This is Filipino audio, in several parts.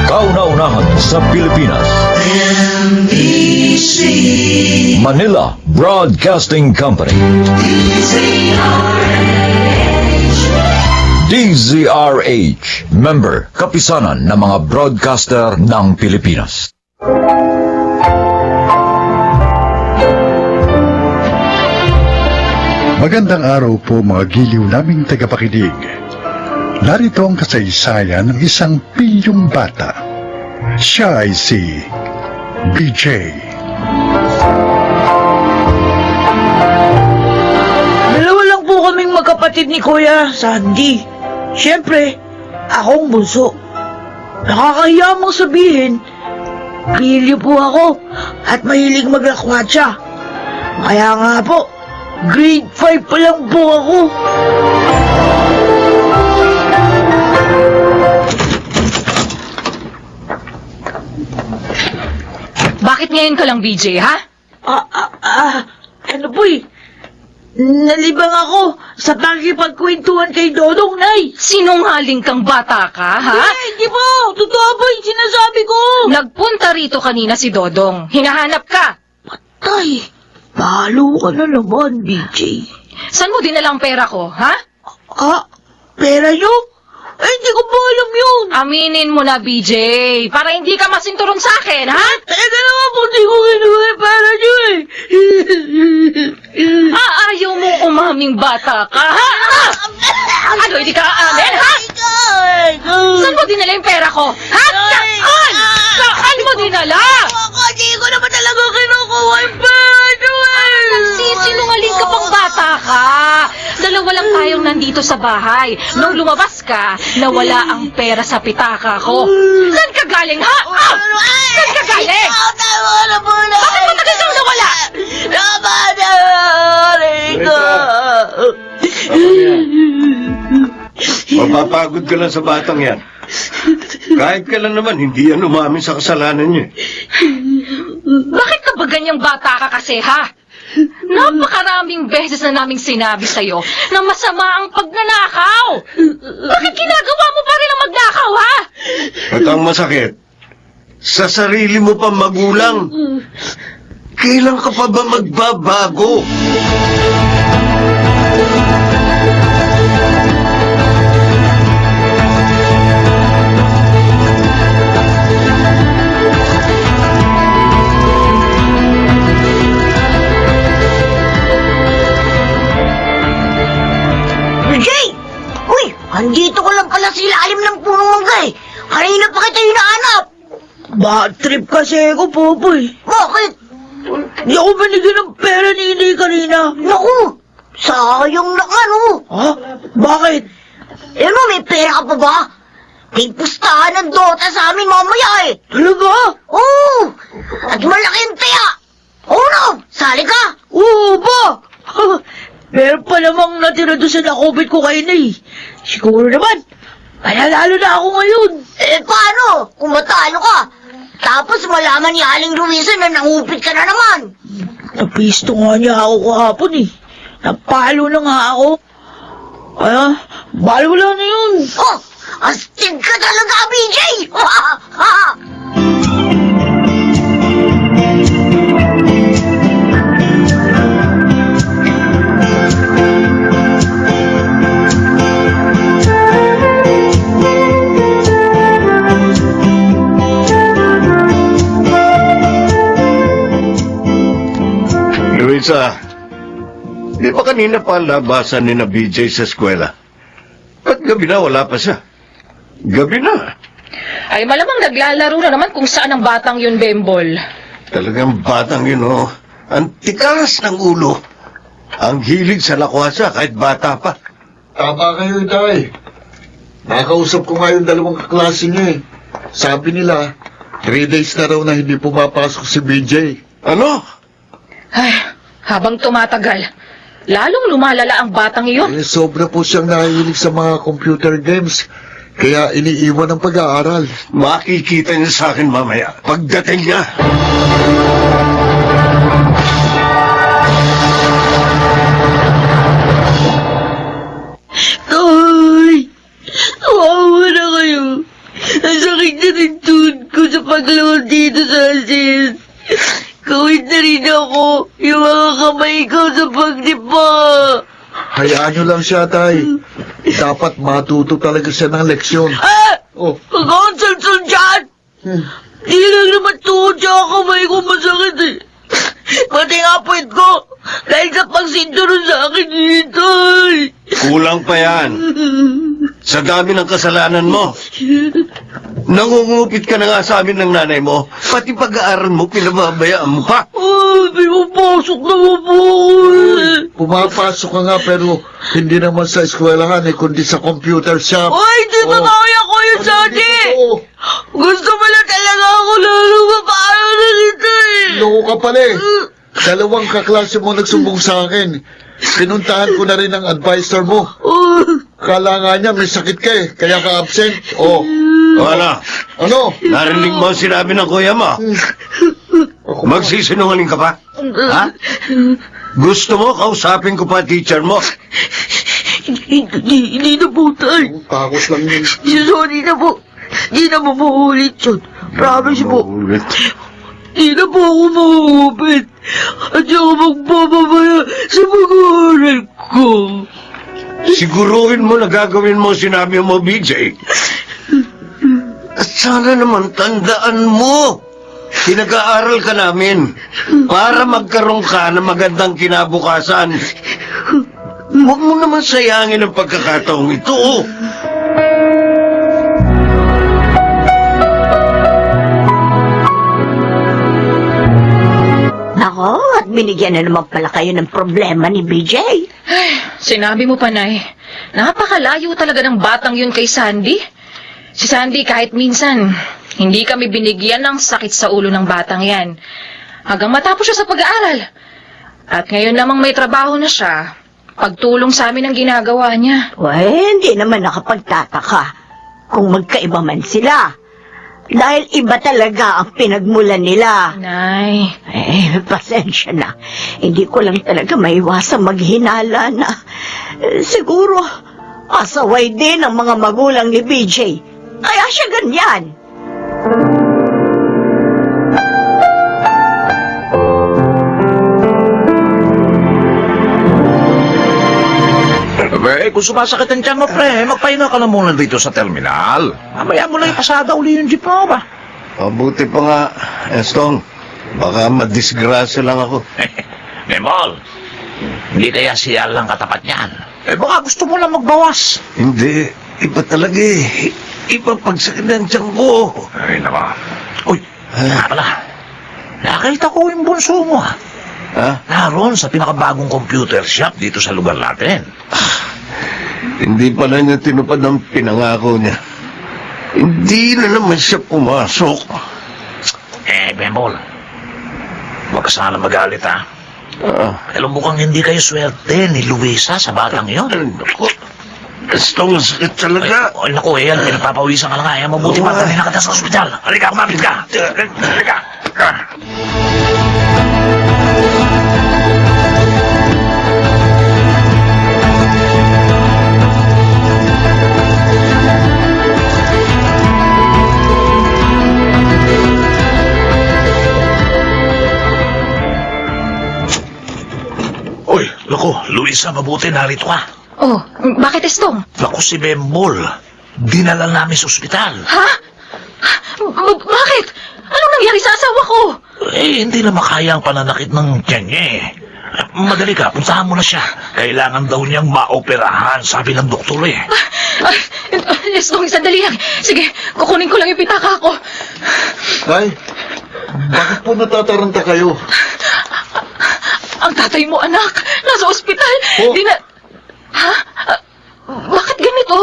Kauna-unahan sa Pilipinas. NBC Manila Broadcasting Company. DZRH, member, kapisanan ng mga broadcaster ng Pilipinas. Magandang araw po mga giliw naming tagapakinig. Narito ang kasaysayan ng isang pilyong bata. Siya ay si BJ. Dalawa lang po kaming magkapatid ni Kuya Sandy. Siyempre, akong bunso. Nakakahiya mong sabihin, pilyo po ako at mahilig maglakwatsa. Kaya nga po, grade 5 pa lang po ako. Bakit ngayon ka lang, BJ, ha? Ano po eh? Nalibang ako sa pakipagkwentuhan kay Dodong, Nay. Sinungaling kang bata ka, ha? Hindi po. Totoo po yung sinasabi ko. Nagpunta rito kanina si Dodong. Hinahanap ka. Tay, palo ka na naman, BJ. Saan mo dinalang pera ko, ha? Pera nyo? Hindi ko po alam yun. Aminin mo na, BJ, para hindi ka masinturon sa akin, ha? Teka naman po, di ko kinuha yung pera nyo eh. Ayaw mo umaming bata ka, ha? Ano, hindi ka aamin, ha? Saan mo dinala yung pera ko? Ha? Saan? Saan mo dinala? Hindi ko naman talaga kinukuha yung pera nyo eh. Nagsisinungaling ka pang bata ka. Dalawa lang tayong nandito sa bahay. Nung lumabas ka, nawala ang pera sa pitaka ko. Saan ka galing, ha? Saan ka galing? Tama na po na. Bakit matagal kang nawala? Tama na, Rico. Mapapagod ka lang sa batang yan. Kahit kailan naman, hindi yan umamin sa kasalanan niya. Bakit ka ba ganyang bata ka kasi, ha? Napakaraming beses na naming sinabi sa'yo na masama ang pagnanakaw. Bakit ginagawa mo pa rin ang magnakaw, ha? At ang masakit, sa sarili mo pa magulang. Kailan ka pa ba magbabago? Jay! Uy! Andito ko lang pala sa ilalim ng punong mangga eh. Kanina pa kita hinahanap. Bad trip kasi ako, Popoy. Bakit? Di ako binigyan ng pera ni Inay kanina. Naku! Sayang naman oh. Ha? Bakit? Ano, may pera ka pa ba? May pustahan ng Dota sa amin mamaya eh. Talaga? Oo! At malaki ang taya. Oo no! Sali ka! Oo ba? Meron pa namang natira doon sa nakubit ko kay Inay. Siguro naman, panalalo na ako ngayon. Eh paano? Kung matalo ka. Tapos malaman ni Aling Luisa na nangupit ka na naman. Napisto nga niya ako kahapon eh. Napalo na nga ako. Kaya, balo lang na yun. Oh! Astig ka talaga, BJ! Luisa, di ba kanina pa ang labasan ni na BJ sa eskwela? At gabi na, wala pa siya. Gabi na. Ay, malamang naglalaro na naman kung saan ang batang yun, Bembol. Talagang batang yun, oh. Ang tikas ng ulo. Ang hilig sa lakwasa kahit bata pa. Tama kayo, Itay. Nakausap ko nga yung dalawang kaklase niya eh. Sabi nila, 3 days na raw na hindi pumapasok si BJ. Ano? Ay, habang tumatagal, lalong lumalala ang batang iyon. Eh, sobra po siyang nahihilig sa mga computer games. Kaya iniiwan ang pag-aaral. Makikita niya sa akin mamaya. Pagdating niya. Ay, nagluhod dito sa asin. Kawit na rin ako. Yung mga kamay ko sa pagdipa. Hayaan nyo lang siya, tay. Dapat matuto talaga siya ng leksyon. Ah! Oh, Pag-consult dyan! Di lang naman tuhod siya kamay ko masakit eh. Pati nga puwet ko. Dahil sa pagsinturon sa akin dito eh. Kulang pa yan. Sa dami ng kasalanan mo. Nangungupit ka na nga sa amin ng nanay mo. Pati pag-aaral mo, pinababayaan mo pa. Ay, pinapasok naman po ako eh. pumapasok ka nga pero hindi naman sa eskwelahan kundi sa computer shop. Ay, di ba kaya ko yun, Sadi? Gusto mo na talaga ako lalo paano na dito eh. Loko ka pala eh. Dalawang kaklase mo nagsumbong sa akin. Pinuntahan ko na rin ang advisor mo. Kala nga niya may sakit ka eh, kaya ka absent. Oh. Wala. Ano? Narinig mo ang sinabi ng kuya mo. Magsisinungaling ka pa? Ha? Gusto mo kausapin ko pa teacher mo? Hindi na po, tay. Takot lang yun. Sorry na po. Hindi na po maulit yun. Promise po. Hindi na po ako mauupit. At saka magpapabaya sa mag-aaral ko. Siguruhin mo na gagawin mo sinabi mo, BJ. At sana naman tandaan mo. Pinag-aaral ka namin para magkaroon ka ng magandang kinabukasan. Huwag mo naman sayangin ang pagkakataong ito. Nako, at binigyan na naman pala kayo ng problema ni BJ. Sinabi mo pa, Nay. Napakalayo talaga ng batang yun kay Sandy. Si Sandy kahit minsan, hindi kami binigyan ng sakit sa ulo ng batang yan. Hanggang matapos siya sa pag-aaral. At ngayon namang may trabaho na siya, pagtulong sa amin ang ginagawa niya. Hindi naman nakapagtataka kung magkaiba man sila. Dahil iba talaga ang pinagmulan nila. Nay, Pasensya na. Hindi ko lang talaga maiwasang maghinala na siguro pasaway din ang mga magulang ni BJ. Kaya siya ganyan. Kung sumasakit ang tiyan mo, pre, magpahinga ka na muna dito sa terminal. Mamaya mo na ipasada uli yung jeep mo ba? Mabuti pa nga, Estong. Baka madisgrasya lang ako. Memol, hindi kaya siya lang katapat niyan. Baka gusto mo lang magbawas. Hindi, iba talaga eh. Iba pagsakit ng tiyan ko. Ay, naman. Uy, pala. Nakita ko yung bunso mo, ha? Ha? Naroon sa pinakabagong computer shop dito sa lugar natin. Hindi pala niya tinupad ang pinangako niya. Hindi na naman siya pumasok. Memol, huwag ka sana magalit, ha? Alam mo kang hindi kayo swerte ni Luisa sa batang yun. Naku, Estong, sakit talaga. Ay, naku, yan, pinapapawisan ka lang nga. Ay, mabuti pa, dali na kita sa ospital. Halika, kumapit ka. Halika. Uy, naku, Luisa, mabuti narito ka. oh, bakit Estong? Naku, si Bembol. Dinala namin sa ospital. Ha? Bakit? Anong nangyari sa asawa ko? Hindi na makaya ang pananakit ng tiyan niya eh. Madali ka, puntahan mo na siya. Kailangan daw niyang maoperahan, sabi ng doktor eh. Estong, sandali lang. Sige, kukunin ko lang yung pitaka ko. Tay, bakit po natataranta kayo? Ang tatay mo, anak, nasa ospital. Oh. Di na... Ha? Bakit ganito?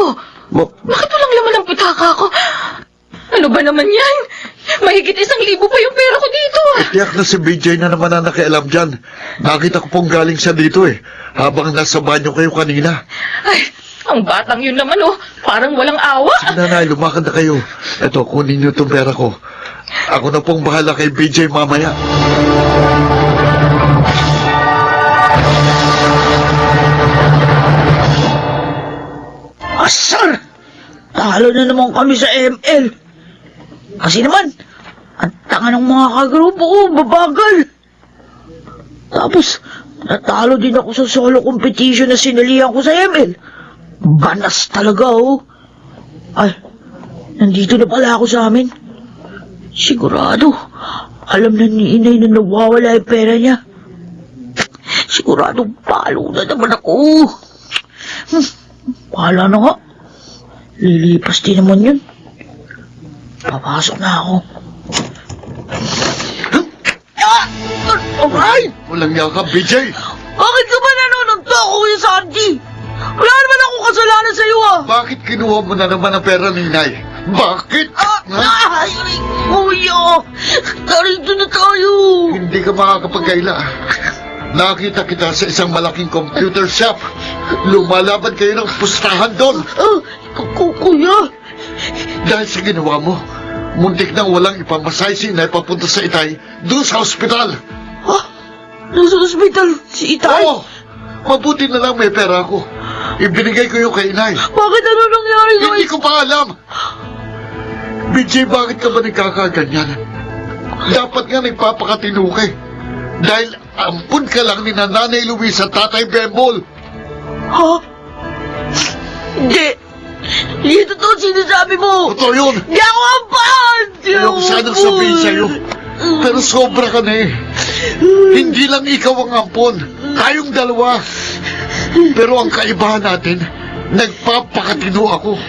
Bakit walang laman ang pitaka ko? Ano ba naman yan? Mahigit 1,000 pa yung pera ko dito. Tiyak na si BJ na naman ang nakialam dyan. Nakita ko pong galing siya dito eh. Habang nasa banyo kayo kanina. Ay, ang batang yun naman oh. Parang walang awa. Sige nanay, lumakad na kayo. Eto, kunin niyo itong pera ko. Ako na pong bahala kay BJ mamaya. Asar! Talo na naman kami sa ML. Kasi naman, Ang tanga ng mga kagrupo ko, babagal. Tapos, natalo din ako sa solo competition na sinalihan ko sa ML. Banas talaga, oh. Ay, nandito na pala ako sa amin. Sigurado, alam na ni inay na nawawala yung pera niya. Sigurado, palo na naman ako. Bahala na nga. Lilipas din naman yun. Papasok na ako. Aray! Walang yakap, BJ. Bakit ka ba nanonunto ako kay Sandy? Wala naman akong kasalanan sa iyo, ah! Bakit kinuha mo na naman ang pera ni Inay? Bakit? Ay, kuya! Narito na tayo! Hindi ka makakapagkaila. Nakita kita sa isang malaking computer shop. Lumalaban kayo ng pustahan doon. Kuya! Dahil sa ginawa mo, muntik nang walang ipamasay si Inay papunta sa Itay doon sa ospital. Ha? Nasa ospital si Itay? Oo! Mabuti na lang may pera ako. Ibinigay ko yung kay Inay. Bakit ano nangyari sa Hindi ko pa alam. BJ, bakit ka ba nagkakaganyan? Dapat nga nagpapakatino ka eh. Dahil ampun ka lang ni Nanay Luis at Tatay Bembol. Ha? Hindi. Hindi totoo sinasabi mo. Totoo yun. Hindi ako ampun! Ayoko sanang sabihin sa'yo. Pero sobra ka na eh. Hindi lang ikaw ang ampon. Tayong dalawa. Pero ang kaibahan natin, nagpapakatino ako.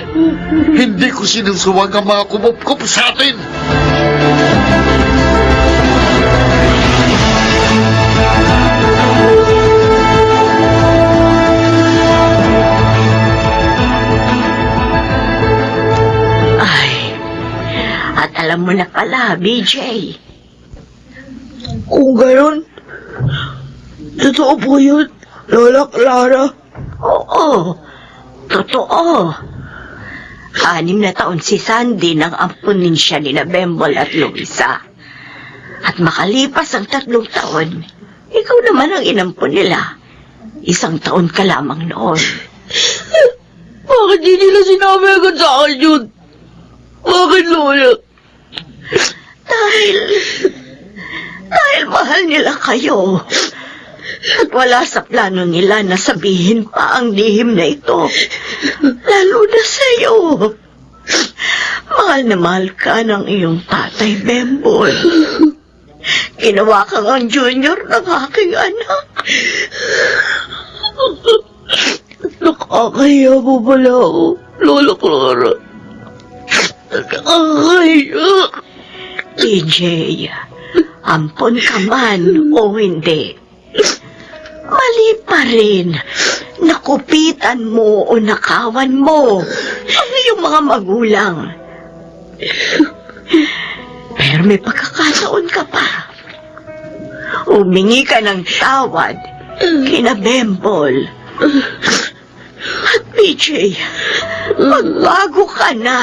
Hindi ko sinusuwag ang mga kumupkup sa atin. Ay, at alam mo na pala, BJ. Kung gayon, totoo po yun, Lola Clara. Oo, totoo. 6 na taon si Sandy nang ampunin siya ni Bembol at Luisa. At makalipas ang 3 taon, ikaw naman ang inampun nila. 1 taon ka lamang noon. Bakit di nila sinabi agad sa akin yun? Bakit, Lola? Dahil mahal nila kayo. At wala sa plano nila na sabihin pa ang lihim na ito. Lalo na sa'yo. Mahal na mahal ka ng iyong tatay, Bembol. Ginawa kang ang junior ng aking anak. Nakakahiya mo pala ako, Lola Clara. Nakakahiya. TJ, ampon ka man o hindi. Mali pa rin. Nakupitan mo o nakawan mo ang iyong mga magulang. Pero may pagkakataon ka pa. Humingi ka ng tawad kina Bembol. At PJ, magbago ka na.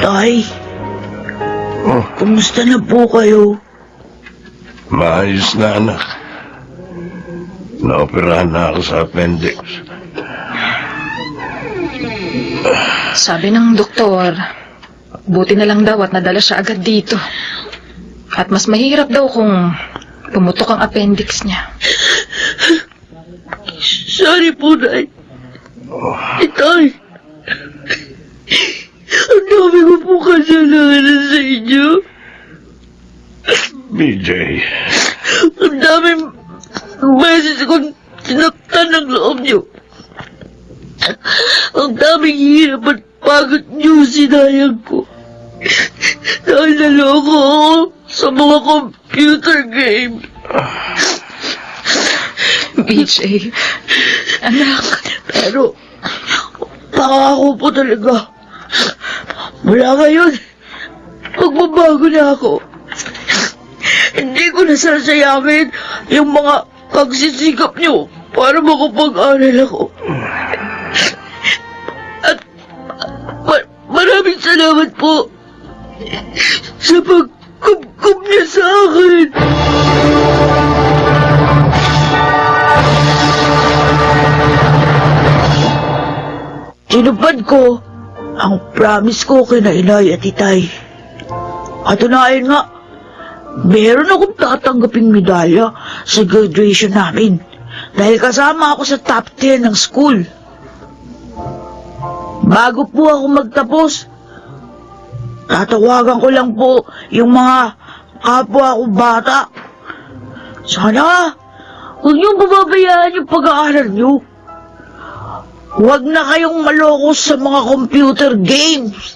Tay, kumusta na po kayo? Maayos na, anak. Naoperahan na ako sa appendix. Sabi ng doktor, buti na lang daw at nadala siya agad dito. At mas mahirap daw kung pumutok ang appendix niya. Sorry po, Nay. Tay, ang dami ko po kasalanan sa inyo. BJ, Ang daming beses kong sinaktan ng loob niyo. Ang daming hirap at pagod niyo sinayang ko. Dahil naloko ako sa mga computer game. BJ, anak. Pero, pangako po talaga. Mula ngayon, magbabago na ako. Hindi ko na sasayangin yung mga pagsisikap niyo para makapag-aral ako. At maraming salamat po sa pagkubkub niya sa akin. tinupad ko ang promise ko kina inay at itay. At unahin nga, meron akong tatanggaping medalya sa graduation namin dahil kasama ako sa top 10 ng school. Bago po ako magtapos, tatawagan ko lang po yung mga kapwa ko bata. Sana, huwag niyong pababayaan yung pag-aaral niyo. Huwag na kayong maloko sa mga computer games.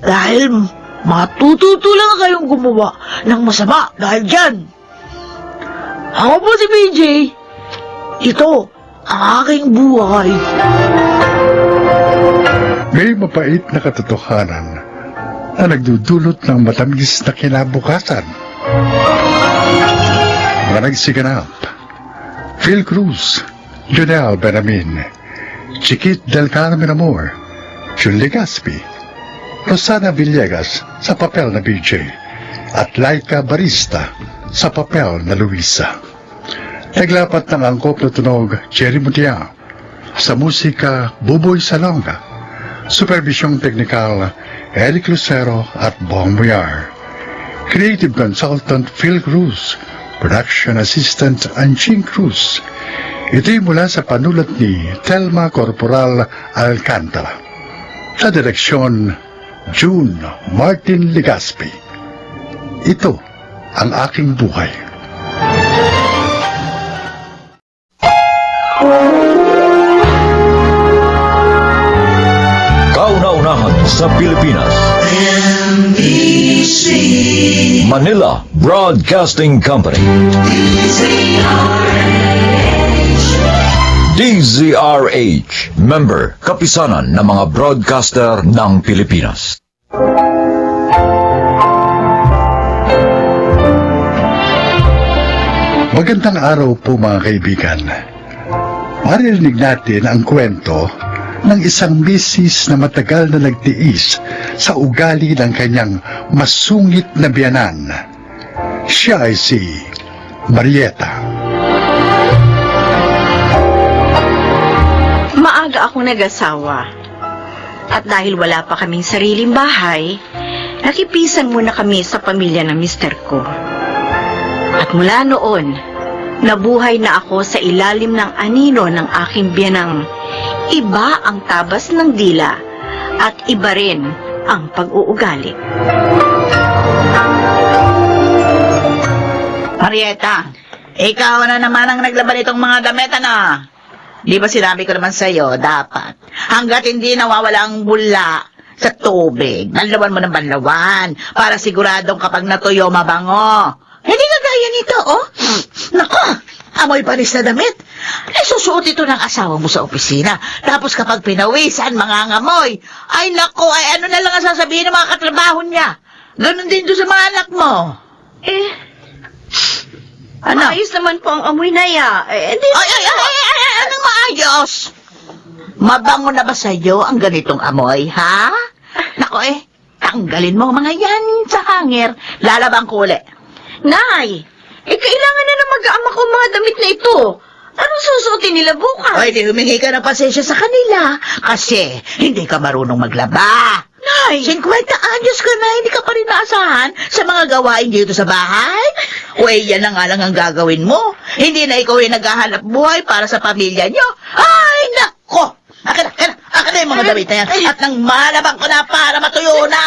Dahil matututo lang kayong gumawa ng masama dahil dyan. Ako po si BJ. Ito ang aking buhay. May mapait na katotohanan na nagdudulot ng matamis na kinabukasan. Mga nagsiganap: Phil Cruz, Jonel Benamin, Chiquit del Carmen Amor, Jun Legaspi, Rosana Villegas sa papel na BJ, at Laika Barista sa papel na Luisa. Naglapat ng angkop na tunog Jerry Mutia, sa musika Buboy Salonga, supervisyong teknikal Eric Lucero at Bong Muyar, creative consultant Phil Cruz, production assistant Anching Cruz. Ito'y mula sa panulat ni Telma Corporal Alcantara. Sa direksyon, June Martin Legaspi. Ito ang aking buhay. Kauna-unahan sa Pilipinas. Manila Broadcasting Company. DZRH, member, kapisanan ng mga broadcaster ng Pilipinas. Magandang araw po mga kaibigan. Maririnig natin ang kwento ng isang misis na matagal na nagtiis sa ugali ng kanyang masungit na biyanan. Siya ay si Marieta. Maaga akong nag-asawa. At dahil wala pa kaming sariling bahay, nakipisan muna kami sa pamilya ng mister ko. At mula noon, nabuhay na ako sa ilalim ng anino ng aking biyanang. Iba ang tabas ng dila at iba rin ang pag-uugali. Marieta, ikaw na naman ang naglaban itong mga damit, ano? Di ba sinabi ko naman sa'yo, dapat, hanggat hindi nawawala ang bula sa tubig, banlawan mo ng banlawan, para siguradong kapag natuyo, mabango. Hindi ka gaya nito, oh. Nako, amoy panis na damit. Eh, susuot ito ng asawa mo sa opisina. Tapos kapag pinawisan, mangangamoy. Ay, nako, ay ano na lang ang sasabihin ng mga katrabaho niya. Ganon din doon sa mga anak mo. Ano? Maayos naman po ang amoy na ya. Anong maayos? Mabango na ba sa'yo ang ganitong amoy, ha? Nako tanggalin mo mga yan sa hanger. Lalabang kuli. Nay, kailangan na mag-aama ko mga damit na ito. Anong susuotin nila bukas? Ay, di humingi ka ng pasensya sa kanila. Kasi hindi ka marunong maglaba. Nay! 50 anyos ka na, hindi ka pa rin naasahan sa mga gawain dito sa bahay? O yan na nga lang ang gagawin mo. Hindi na ikaw yung naghahanap buhay para sa pamilya nyo. Ay, nako! Akin na yung mga damit na yan. At nang malabang ko na para matuyo na.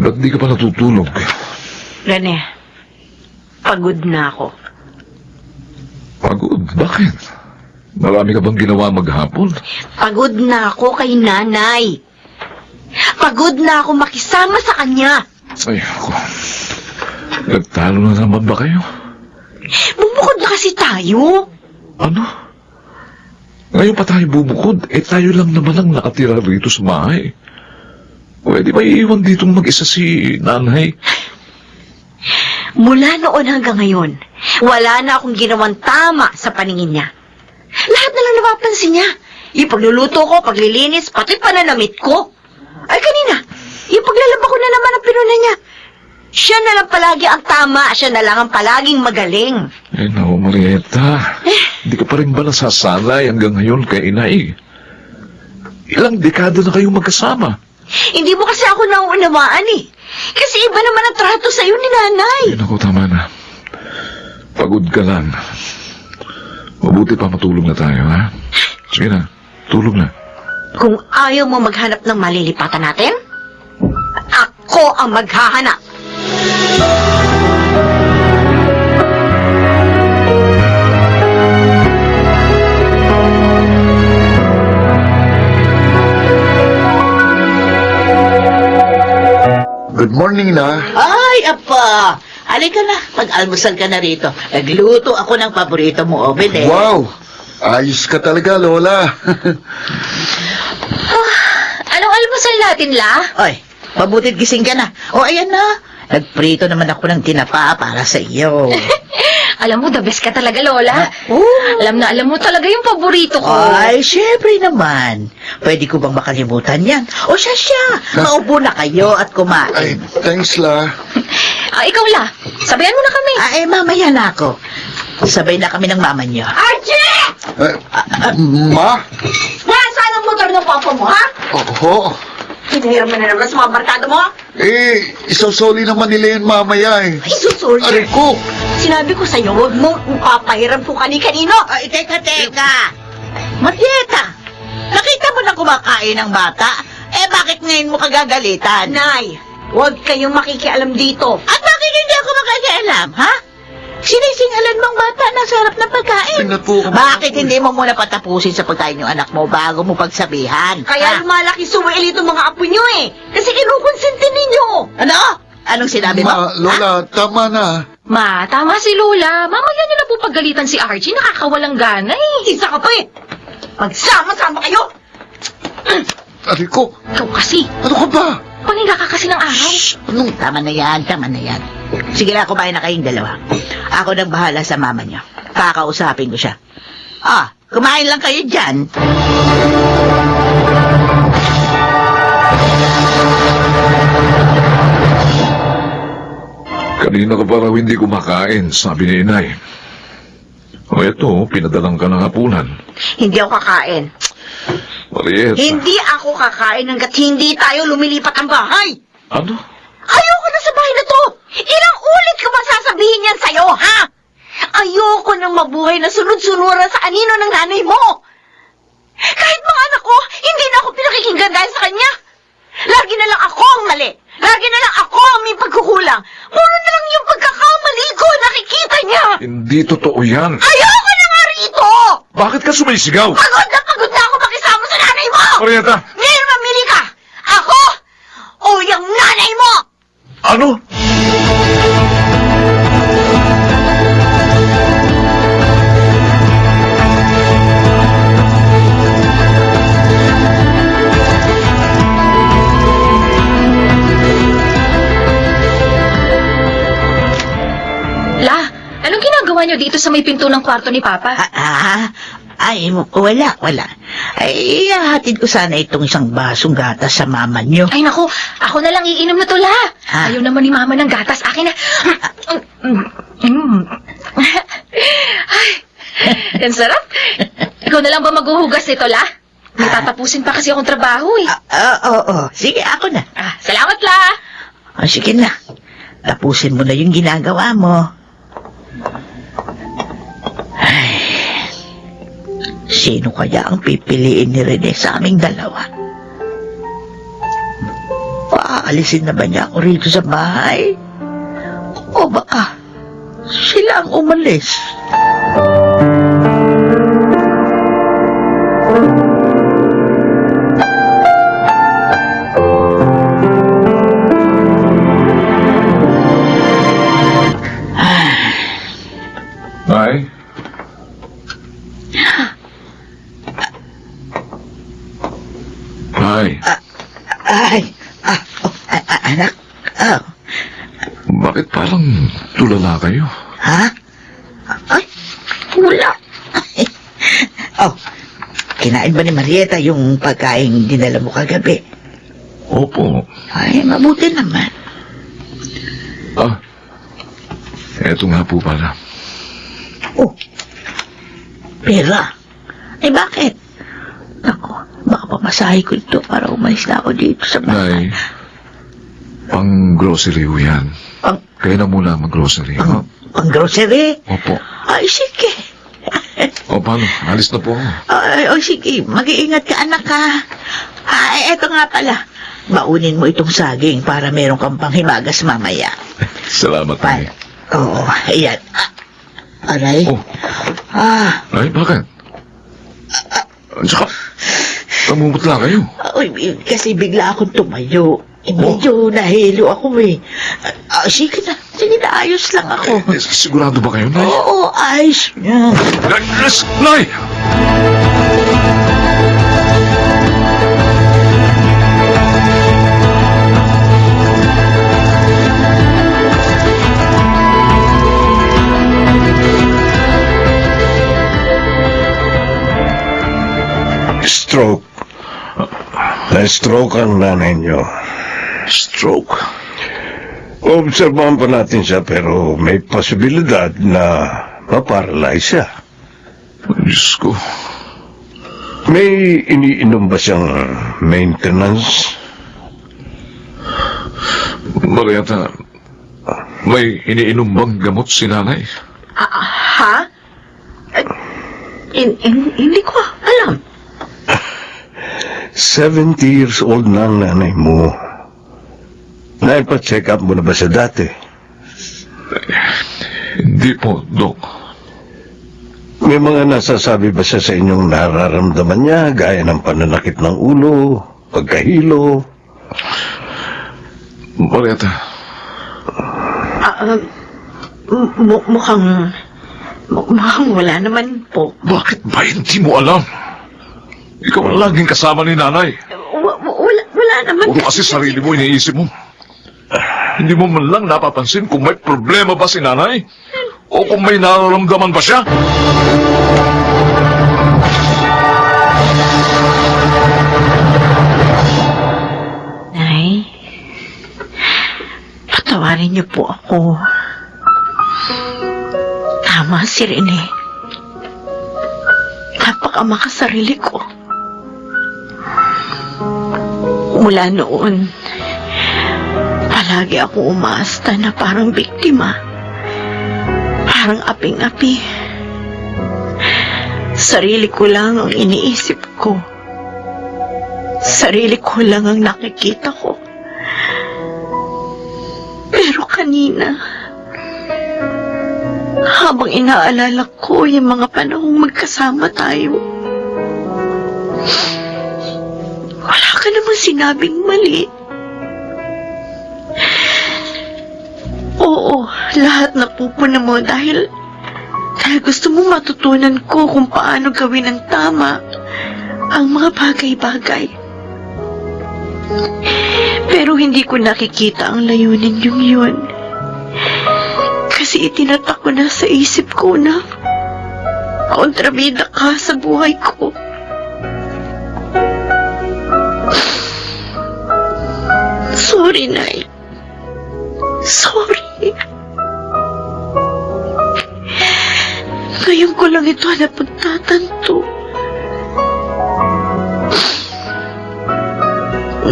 Ba't di ka pa natutulog? Rene, pagod na ako. Pagod? Bakit? Marami ka bang ginawa maghapon? Pagod na ako kay nanay. Pagod na ako makisama sa kanya. Ay, ako. Nagtalo na naman ba kayo? Bumukod na kasi tayo. Ano? Ngayon pa tayo bumukod, tayo lang naman ang nakatira rito sa bahay. Pwede ba iiwan ditong mag-isa si nanay? Mula noon hanggang ngayon, wala na akong ginawang tama sa paningin niya. Lahat na lang napapansin niya. Yung pagluluto ko, paglilinis, pati pananamit ko. Ay, kanina, yung paglalaba ko na naman ang pinuna niya. Siya na lang palagi ang tama, siya na lang ang palaging magaling. Eh, naku, Marieta. Hindi ka pa rin ba nasasanay hanggang ngayon kay inay? Ilang dekada na kayong magkasama. Hindi mo kasi ako nauunawaan eh. Kasi iba naman ang trato sa'yo ni nanay. Eh, naku, tama na. Pagod ka lang. Mabuti pa matulog na tayo, ha? Sige na, tulog na. Kung ayaw mo maghanap ng malilipatan natin, ako ang maghahanap. Good morning na. Ay, apa! Halika na, mag-almusal ka na rito. Nagluto ako ng paborito mo, Obed eh. Wow! Ayos ka talaga, Lola. Anong almusal natin, La? Oy, mabutit gising ka na. O, ayan na. Nagprito naman ako ng tinapa para sa iyo. Alam mo, the best ka talaga, Lola. Oh. Alam mo talaga yung paborito ko. Ay, syempre naman. Pwede ko bang makalimutan yan? O siya, maupo na kayo at Ay, kumain. thanks, La. Ikaw, La. Sabayan mo na kami. Ay, mamaya na ako. Sabay na kami ng mama niyo. Archie! Ma? Nasaan ang motor ng papa mo, ha? Oo. Hinihiram mo na naman sa mga barkada mo? Eh, isosoli naman nila yun mamaya eh. Ay, susuli. Aray ko! Sinabi ko sa'yo, huwag mong papahiram kung kani-kanino. Ay, teka. Marieta, nakita mo na kumakain ng bata? Eh, bakit ngayon mo kagagalitan? Nay, huwag kayong makikialam dito. At bakit hindi ako makakaalam, ha? Sinisingalan mong bata na sa harap ng pagkain. Tingnan po. Bakit hindi mo muna patapusin sa pagkain yung anak mo bago mo pagsabihan? Kaya lumalaki suwail itong mga apo nyo eh. Kasi kinukonsente ninyo. Ano? Anong sinabi mo? Ma, Lola, tama na. Ma, tama si Lola. Mamaya niyo na po pagalitan si Archie. Nakakawalang gana eh. Isa ka pa eh. Magsama-sama kayo. Aray ko! Ikaw kasi. Ano ka ba? Paninga ka kasi ng araw. Anong? Tama na yan. Sige na, kumain na kayong dalawa. Ako nang bahala sa mama niyo. Kakausapin ko siya. Kumain lang kayo dyan. Kanina ka pa raw hindi kumakain, sabi ni inay. O eto, pinadalang ka ng hapunan. Hindi ako kakain. Marieta. Hindi ako kakain hanggat hindi tayo lumilipat ang bahay. Ano? Ayoko na sa bahay na to. Ilang ulit ko ba sasabihin yan sa'yo, ha? Ayoko nang mabuhay na sunod-sunuran sa anino ng nanay mo. Kahit mga anak ko, hindi na ako pinakikinggan dahil sa kanya. Lagi na lang ako ang mali. Lagi na lang ako ang may pagkukulang. Puro na lang yung pagkakamali ko, nakikita niya. Hindi totoo yan. Ayoko na nga rito. Bakit ka sumisigaw? Pagod na ako makisama sa nanay mo. Marieta! Ngayon mamili ka. Ako o yung nanay mo. Ano? La, anong ginagawa niyo dito sa may pinto ng kwarto ni Papa? Ay, wala. Ay, hatid ko sana itong isang basong gatas sa mama niyo. Ay naku, ako na lang iinom na to, La. Ah. Ayaw naman ni Mama ng gatas. Akin na. Ay, ang sarap. Ikaw na lang ba maghuhugas nito, La? May tatapusin pa kasi akong trabaho eh. Oo. Sige, ako na. Salamat, La. Sige na. Tapusin mo na yung ginagawa mo. Ay, sino kaya ang pipiliin ni Rene sa aming dalawa? Paalisin na ba niya ako rito sa bahay? O baka sila ang umalis? Ay? Ay, Anak, bakit parang tulala kayo? ha? Ay, wala. kinain ba ni Marieta yung pagkain dinala mo kagabi? Opo. Ay, mabuti naman. Eto nga po pala. Oh, pera. Eh, bakit? Ako, baka pamasahe ko ito para umalis na ako dito sa bahay. Nay, pang-grocery ho yan. Pang- Kayo na muna mag-grocery. Pang, pang-grocery? Opo. Ay, sige. O, paano? Alis na po ako. Ay, sige. Mag-iingat ka, anak, ha? Ay, eto nga pala. Baunin mo itong saging para meron kang panghimagas mamaya. Salamat, Nay. Oo, ayan. Aray. Oh. Ay, bakit? Tsaka, namumutla kayo. Uy, kasi bigla akong tumayo. Medyo nahilo ako eh. Sige na, ayos lang ako. Sigurado ba kayo, Nay? Oo, ayos. Nay! Stroke. Na-stroke ang nanay niyo. Stroke. Obserbahan pa natin siya pero may posibilidad na maparalyze siya. Diyos ko. May iniinom ba siyang maintenance? Marieta, may iniinom bang gamot si nanay? Ha? Hindi ko alam. 70 years old na ang nanay mo. Naipa-check up mo na ba siya dati? Hindi po, Dok. May mga nasasabi ba siya sa inyong nararamdaman niya, gaya ng pananakit ng ulo, pagkahilo? Marieta, Mukhang wala naman po. bakit ba hindi mo alam? Ikaw ang laging kasama ni nanay. Wala naman. Puro kasi sarili mo iniisip mo. Hindi mo man lang napapansin kung may problema ba si nanay? O kung may nararamdaman ba siya? Nay, patawarin niyo po ako. Tama si Rene. Napakama ka sarili ko. Mula noon, palagi ako umaasta na parang biktima. Parang aping-api. Sarili ko lang ang iniisip ko. Sarili ko lang ang nakikita ko. Pero kanina, habang inaalala ko yung mga panahong magkasama tayo, wala ka namang sinabing mali. Oo, lahat napupuna mo dahil gusto mo matutunan ko kung paano gawin ng tama ang mga bagay-bagay. Pero hindi ko nakikita ang layunin yung yun. Kasi itinatak ko na sa isip ko na kontrabida ka sa buhay ko. Sorry, Nay. Sorry. Ngayon ko lang ito napagtatanto.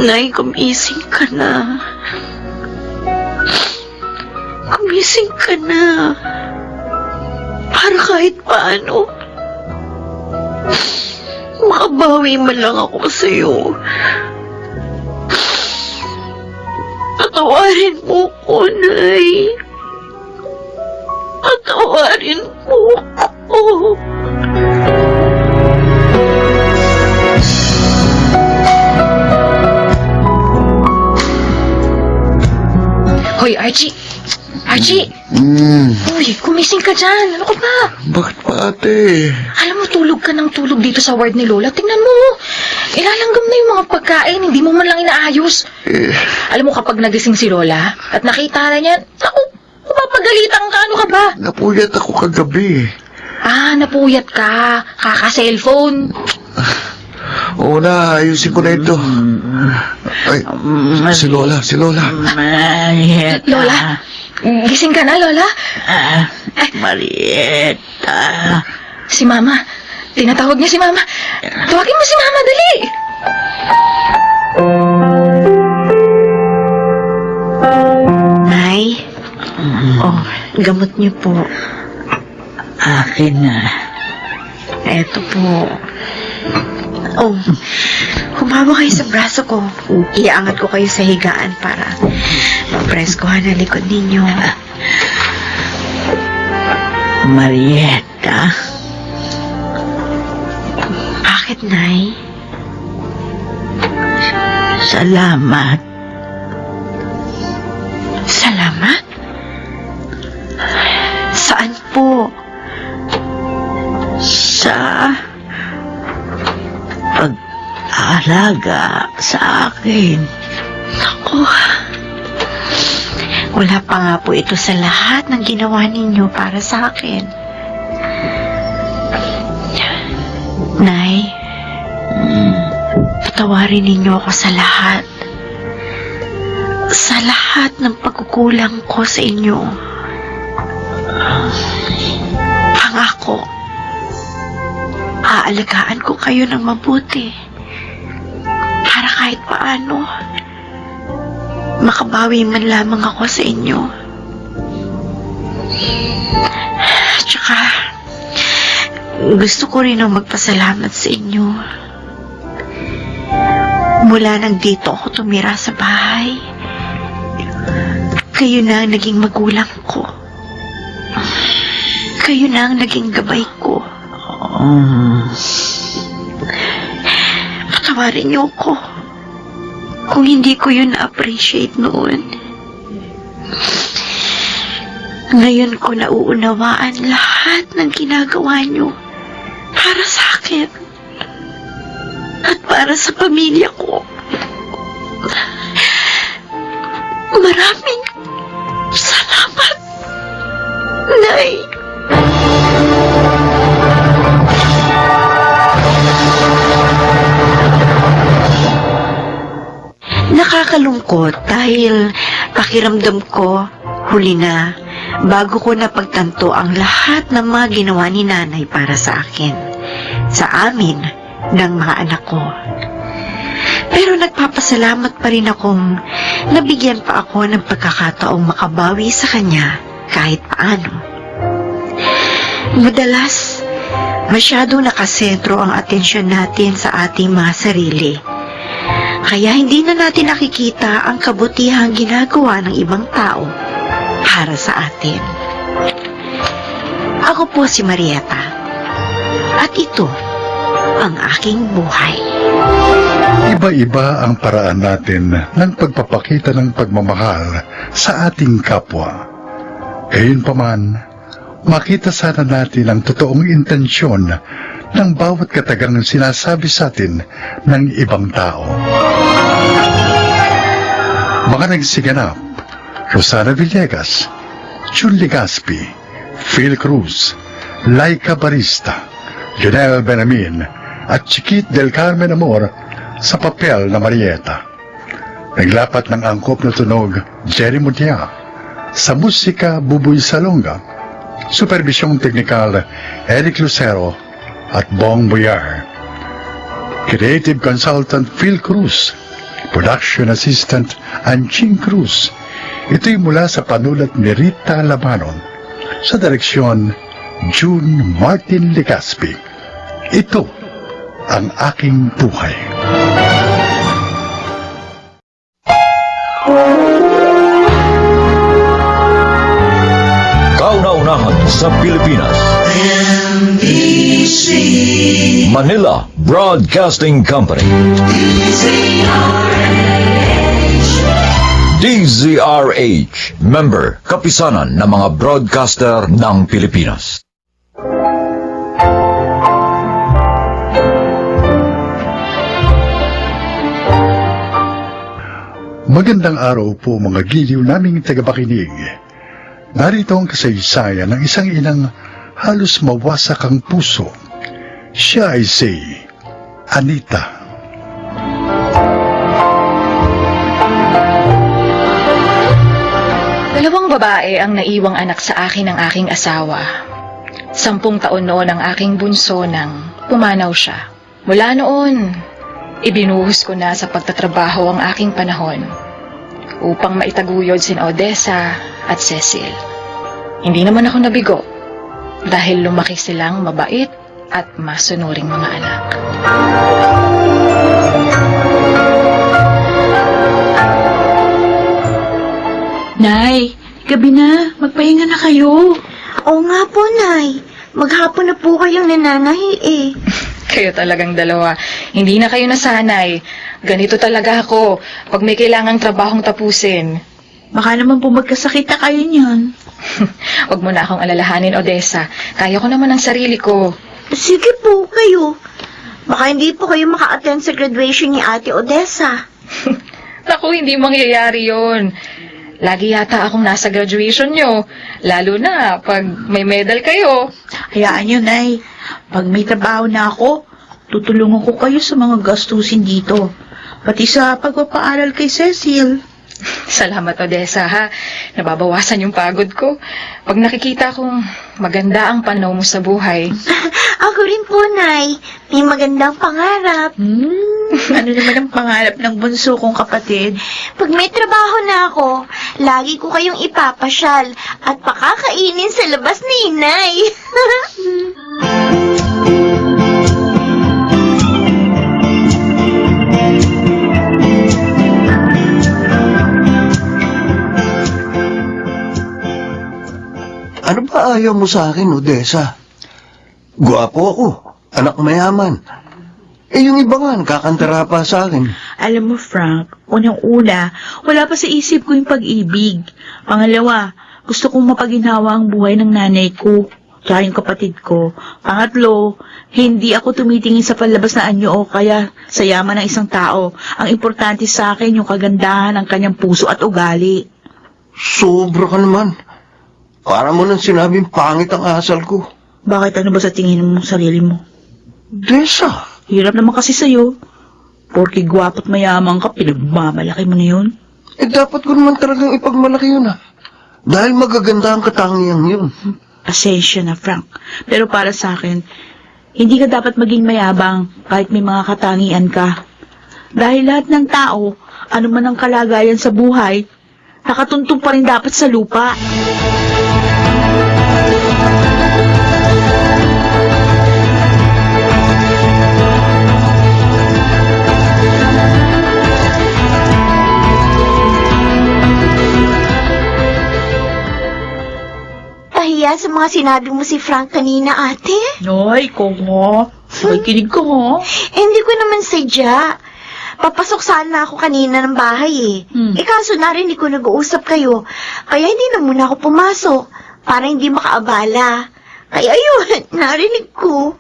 Nay, gumising ka na. Gumising ka na. Para kahit paano, makabawi man lang ako sa'yo. Patawarin mo ko, Nay. Patawarin mo ko. Hoy, Archie! Archie! Uy, gumising ka dyan. Ano ka ba? Bakit pa, ate? Alam mo, tulog ka ng tulog dito sa ward ni Lola. Tingnan mo. Ilalanggam na yung mga pagkain. Hindi mo man lang inaayos. Alam mo, kapag nagising si Lola at nakita na niya, ako, mapapagalitan ka. Ano ka ba? Napuyat ako kagabi. Napuyat ka. Kaka-cellphone. Oo na, ayusin ko na ito. Ay, si Lola. Marieta. Lola? Gising ka na, Lola? Marieta. Si Mama. Tinatawag niya si Mama. Tawagin mo si Mama, dali. Nay, gamot niyo po. Akin na. Eto po. Humawa kayo sa braso ko. Iaangat ko kayo sa higaan para mapreskohan ang likod ninyo. Marieta? Bakit, Nay? Salamat. Salamat? Saan po? Sa pag-aalaga sa akin. Naku. Wala pa nga po ito sa lahat ng ginawa ninyo para sa akin. Nay, patawarin ninyo ako sa lahat. Sa lahat ng pagkukulang ko sa inyo. Pangako, aalagaan ko kayo ng mabuti. Para kahit paano, makabawi man lamang ako sa inyo. Tsaka, gusto ko rin ang magpasalamat sa inyo. Mula nang dito ako tumira sa bahay, kayo na ang naging magulang ko. Kayo na ang naging gabay ko. Patawarin niyo ko kung hindi ko yun na-appreciate noon. Ngayon ko nauunawaan lahat ng ginagawa niyo para sa akin at para sa pamilya ko. Maraming salamat, Nay. Nakakalungkot dahil pakiramdam ko huli na bago ko napagtanto ang lahat ng mga ginawa ni Nanay para sa akin, sa amin, ng mga anak ko. Pero nagpapasalamat pa rin akong nabigyan pa ako ng pagkakataong makabawi sa kanya kahit paano. Madalas, masyadong nakasentro ang atensyon natin sa ating mga sarili. Kaya hindi na natin nakikita ang kabutihang ginagawa ng ibang tao para sa atin. Ako po si Marieta. At ito ang aking buhay. Iba-iba ang paraan natin ng pagpapakita ng pagmamahal sa ating kapwa. Gayunpaman, makita sana natin ang totoong intensyon ng bawat katagang sinasabi sa atin ng ibang tao. Mga nagsiganap, Rosana Villegas, Jun Legaspi, Phil Cruz, Laika Barista, Jonel Benamin, at Chiquit del Carmen Amor sa papel na Marieta. Naglapat ng angkop na tunog, Jerry Mutia. Sa musika, Buboy Salonga. Supervisyong teknikal, Eric Lucero at Bong Boyar. Creative Consultant, Phil Cruz. Production Assistant, Anching Cruz. Ito'y mula sa panulat ni Rita Labanon. Sa direksyon, June Martin Legaspi. Ito ang aking buhay. Kauna-unahan sa Pilipinas. NBC Manila Broadcasting Company. DZRH, member, kapisanan ng mga broadcaster ng Pilipinas. Magandang araw po mga giliw naming tagapakinig. Narito ang kasaysayan ng isang inang halos mawasak ang puso. Siya ay si Anita. 2 babae ang naiwang anak sa akin ng aking asawa. 10 taon noon ang aking bunso nang pumanaw siya. Mula noon, ibinuhos ko na sa pagtatrabaho ang aking panahon upang maitaguyod sina Odessa at Cecil. Hindi naman ako nabigo dahil lumaki silang mabait at masunuring mga anak. Nay, gabi na. Magpahinga na kayo. Oo nga po, Nay. Maghapon na po kayong nananahi eh. Kayo talagang dalawa. Hindi na kayo nasanay. Ganito talaga ako pag may kailangang trabahong tapusin. Baka naman po magkasakit na kayo niyan. Huwag mo na akong alalahanin, Odessa. Kaya ko naman ang sarili ko. Sige po kayo. Baka hindi po kayo maka-attend sa graduation ni Ate Odessa. Naku, hindi mangyayari yon. Lagi yata akong nasa graduation nyo. Lalo na pag may medal kayo. Hayaan nyo, Nay. Pag may trabaho na ako, tutulungan ko kayo sa mga gastusin dito. Pati sa pagpapaaral kay Cecil. Salamat, Odessa, ha. Nababawasan yung pagod ko. Pag nakikita kong maganda ang pananaw mo sa buhay. Ako rin po, Nay. May magandang pangarap. Ano naman ang pangarap ng bunso kong kapatid? Pag may trabaho na ako, lagi ko kayong ipapasyal at pakakainin sa labas ni Inay. Ano ba ayaw mo sa akin, Odessa? Guwapo ako, anak mayaman. Eh, yung iba nga, nakakantara pa sa akin. Alam mo, Frank, unang-una, wala pa sa isip ko yung pag-ibig. Pangalawa, gusto kong mapaginhawa ang buhay ng nanay ko, tsaka yung kapatid ko. Pangatlo, hindi ako tumitingin sa palabas na anyo o kaya sa yaman ng isang tao. Ang importante sa akin yung kagandahan ng kanyang puso at ugali. Sobra ka naman. Para mo nang sinabing pangit ang asal ko. Bakit ano ba sa tingin mo sarili mo? Odessa, Hirap naman kasi sa'yo. Porke gwapo't mayaman ka, pinagmamalaki mo na yun. eh dapat ko naman talagang ipagmalaki yun Dahil magaganda ang katangian yun. Pasensya na, Frank. Pero para sa akin, hindi ka dapat maging mayabang kahit may mga katangian ka. Dahil lahat ng tao, ano man ang kalagayan sa buhay, nakatuntong pa rin dapat sa lupa. Pahiya sa mga sinabi mo si Frank kanina, ate. Noy, kongo. Nakikinig ko, ho. Hindi ko naman sadya. Papasok sana ako kanina ng bahay eh. Eh kaso narinig ko nag-uusap kayo. Kaya hindi na muna ako pumasok. Para hindi makaabala. Kaya yun, narinig ko.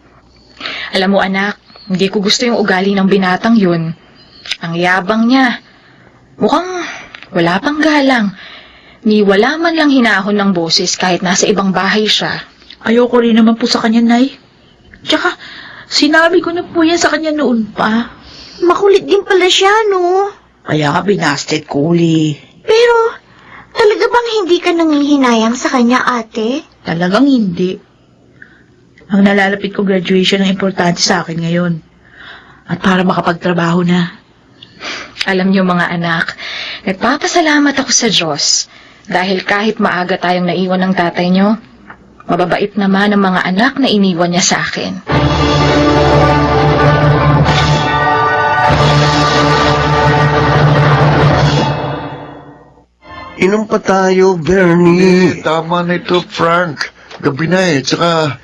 Alam mo, anak, hindi ko gusto yung ugali ng binatang yun. Ang yabang niya. Mukhang wala pang galang. Ni wala man lang hinahon ng boses kahit nasa ibang bahay siya. Ayoko rin naman po sa kanya, Nay. Tsaka, sinabi ko na po yan sa kanya noon pa. Makulit din pala siya, no? Kaya ka binasted ko uli. Pero, talaga bang hindi ka nangihinayang sa kanya, ate? Talagang hindi. Ang nalalapit ko graduation ang importante sa akin ngayon. At para makapagtrabaho na. Alam niyo mga anak, nagpapasalamat ako sa Diyos dahil kahit maaga tayong naiwan ng tatay niyo, mababait naman ang mga anak na iniwan niya sa akin. Inom pa tayo, Bernie. Tama na ito, Frank. Gabi na eh, tsaka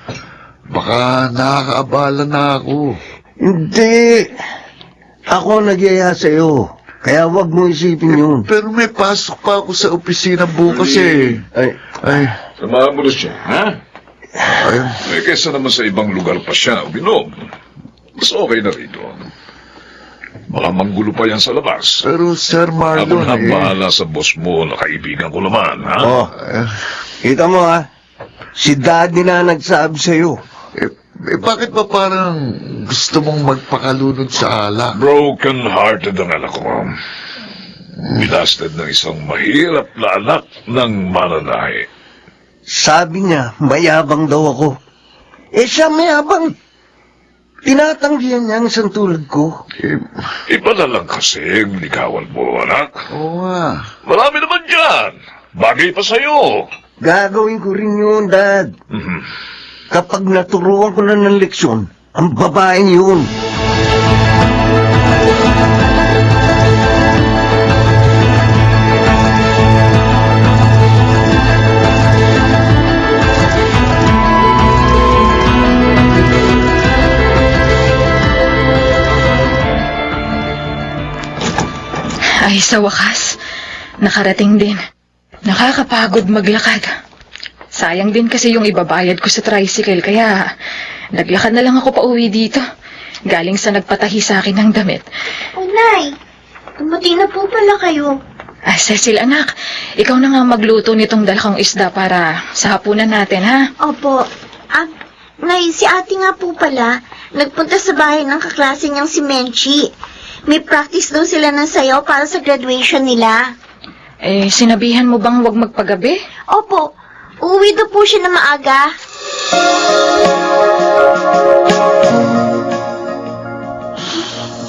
baka nakakaabala na ako. Hindi. Ako nagyaya sa'yo. Kaya wag mo isipin yun. Pero may pasok pa ako sa opisina bukas eh. Ay, Samahan mo na siya, ha? ay, Eh, kesa naman sa ibang lugar pa siya, uminom. Mas okay na rito. Baka manggulo pa yan sa labas. pero Sir Ako Marlon na ang eh. bahala sa boss mo na kaibigan ko naman, ha? Oh, kita mo si Daddy na nagsabi sa'yo. Bakit ba parang gusto mong magpakalunod sa alak? Broken-hearted ang anak ko. Binasted ng isang mahirap na anak ng mananahi. Sabi niya, mayabang daw ako. Siya mayabang. Tinatanggihan niya ang isang tulad ko. Iba na lang kasi ang ligawan mo, anak. Oo nga. Marami naman dyan. Bagay pa sa'yo. Gagawin ko rin yun, Dad. Mhm. Kapag naturuan ko na ng leksyon, ang babaeng yun. Ay, sa wakas, nakarating din. Nakakapagod maglakad. Sayang din kasi yung ibabayad ko sa tricycle, kaya naglakad na lang ako pa uwi dito. Galing sa nagpatahi sa akin ng damit. Oh, Nay, dumating na po pala kayo. Ah, Cecil, anak, ikaw na nga magluto nitong dalakong isda para sa hapunan natin, ha? Opo. Nay, si ate nga po pala, nagpunta sa bahay ng kaklase niyang si Menchi. May practice daw sila ng sayaw para sa graduation nila. Eh, sinabihan mo bang huwag magpagabi? Opo, uuwi daw po siya na maaga.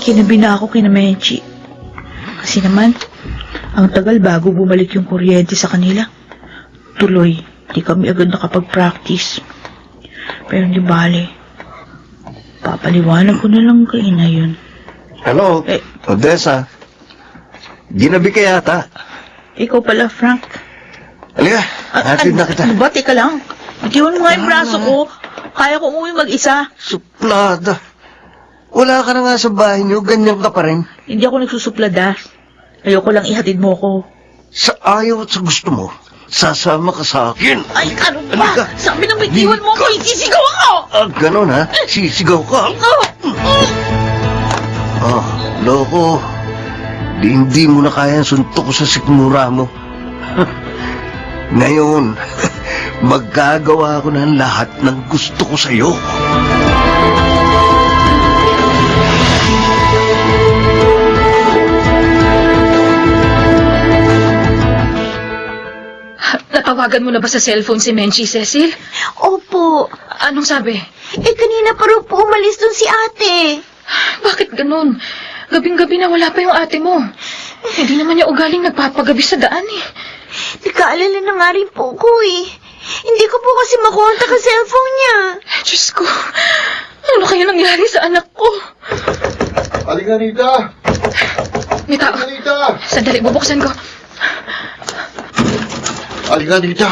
Kinabi na ako kina Menchi. Kasi naman, ang tagal bago bumalik yung kuryente sa kanila. Tuloy, di kami agad nakapag-practice. Pero hindi bale. Papaliwanag ko na lang kay ina yun. Hello, Odessa. Ginabi ka yata. Ikaw pala, Frank. Halika, hatid na kita. Ano ba? Teka lang. Itiwan mo nga yung braso ko. Kaya ko umuwi mag-isa. Suplada. Wala ka na nga sa bahay niyo, ganyan ka pa rin. Hindi ako nagsusuplada. Ayoko lang ihatid mo ko. Sa ayaw at sa gusto mo, sasama ka sa akin. Ay, ano ba? Halika. Sabi ng bitiwan mo ako, isisigaw ako! Ganon ha? Sisigaw ka. Loko. Hindi mo na kaya suntok ko sa sikmura mo. Ngayon, magagawa ko ng lahat ng gusto ko sa'yo. Natawagan mo na ba sa cellphone si Menchi, Cecil? Opo. Anong sabi? Kanina pa raw po umalis dun si ate. Bakit ganun? Gabing-gabi na wala pa yung ate mo. Hindi naman niya ugaling nagpapagabi sa daan eh. Nagkaalala na nga rin po ko eh. Hindi ko po kasi makontak ang cellphone niya. Diyos ko, ano kaya nangyari sa anak ko? Halika, Rita! May tao. Halika, Rita! Sandali, bubuksan ko. Halika, Rita!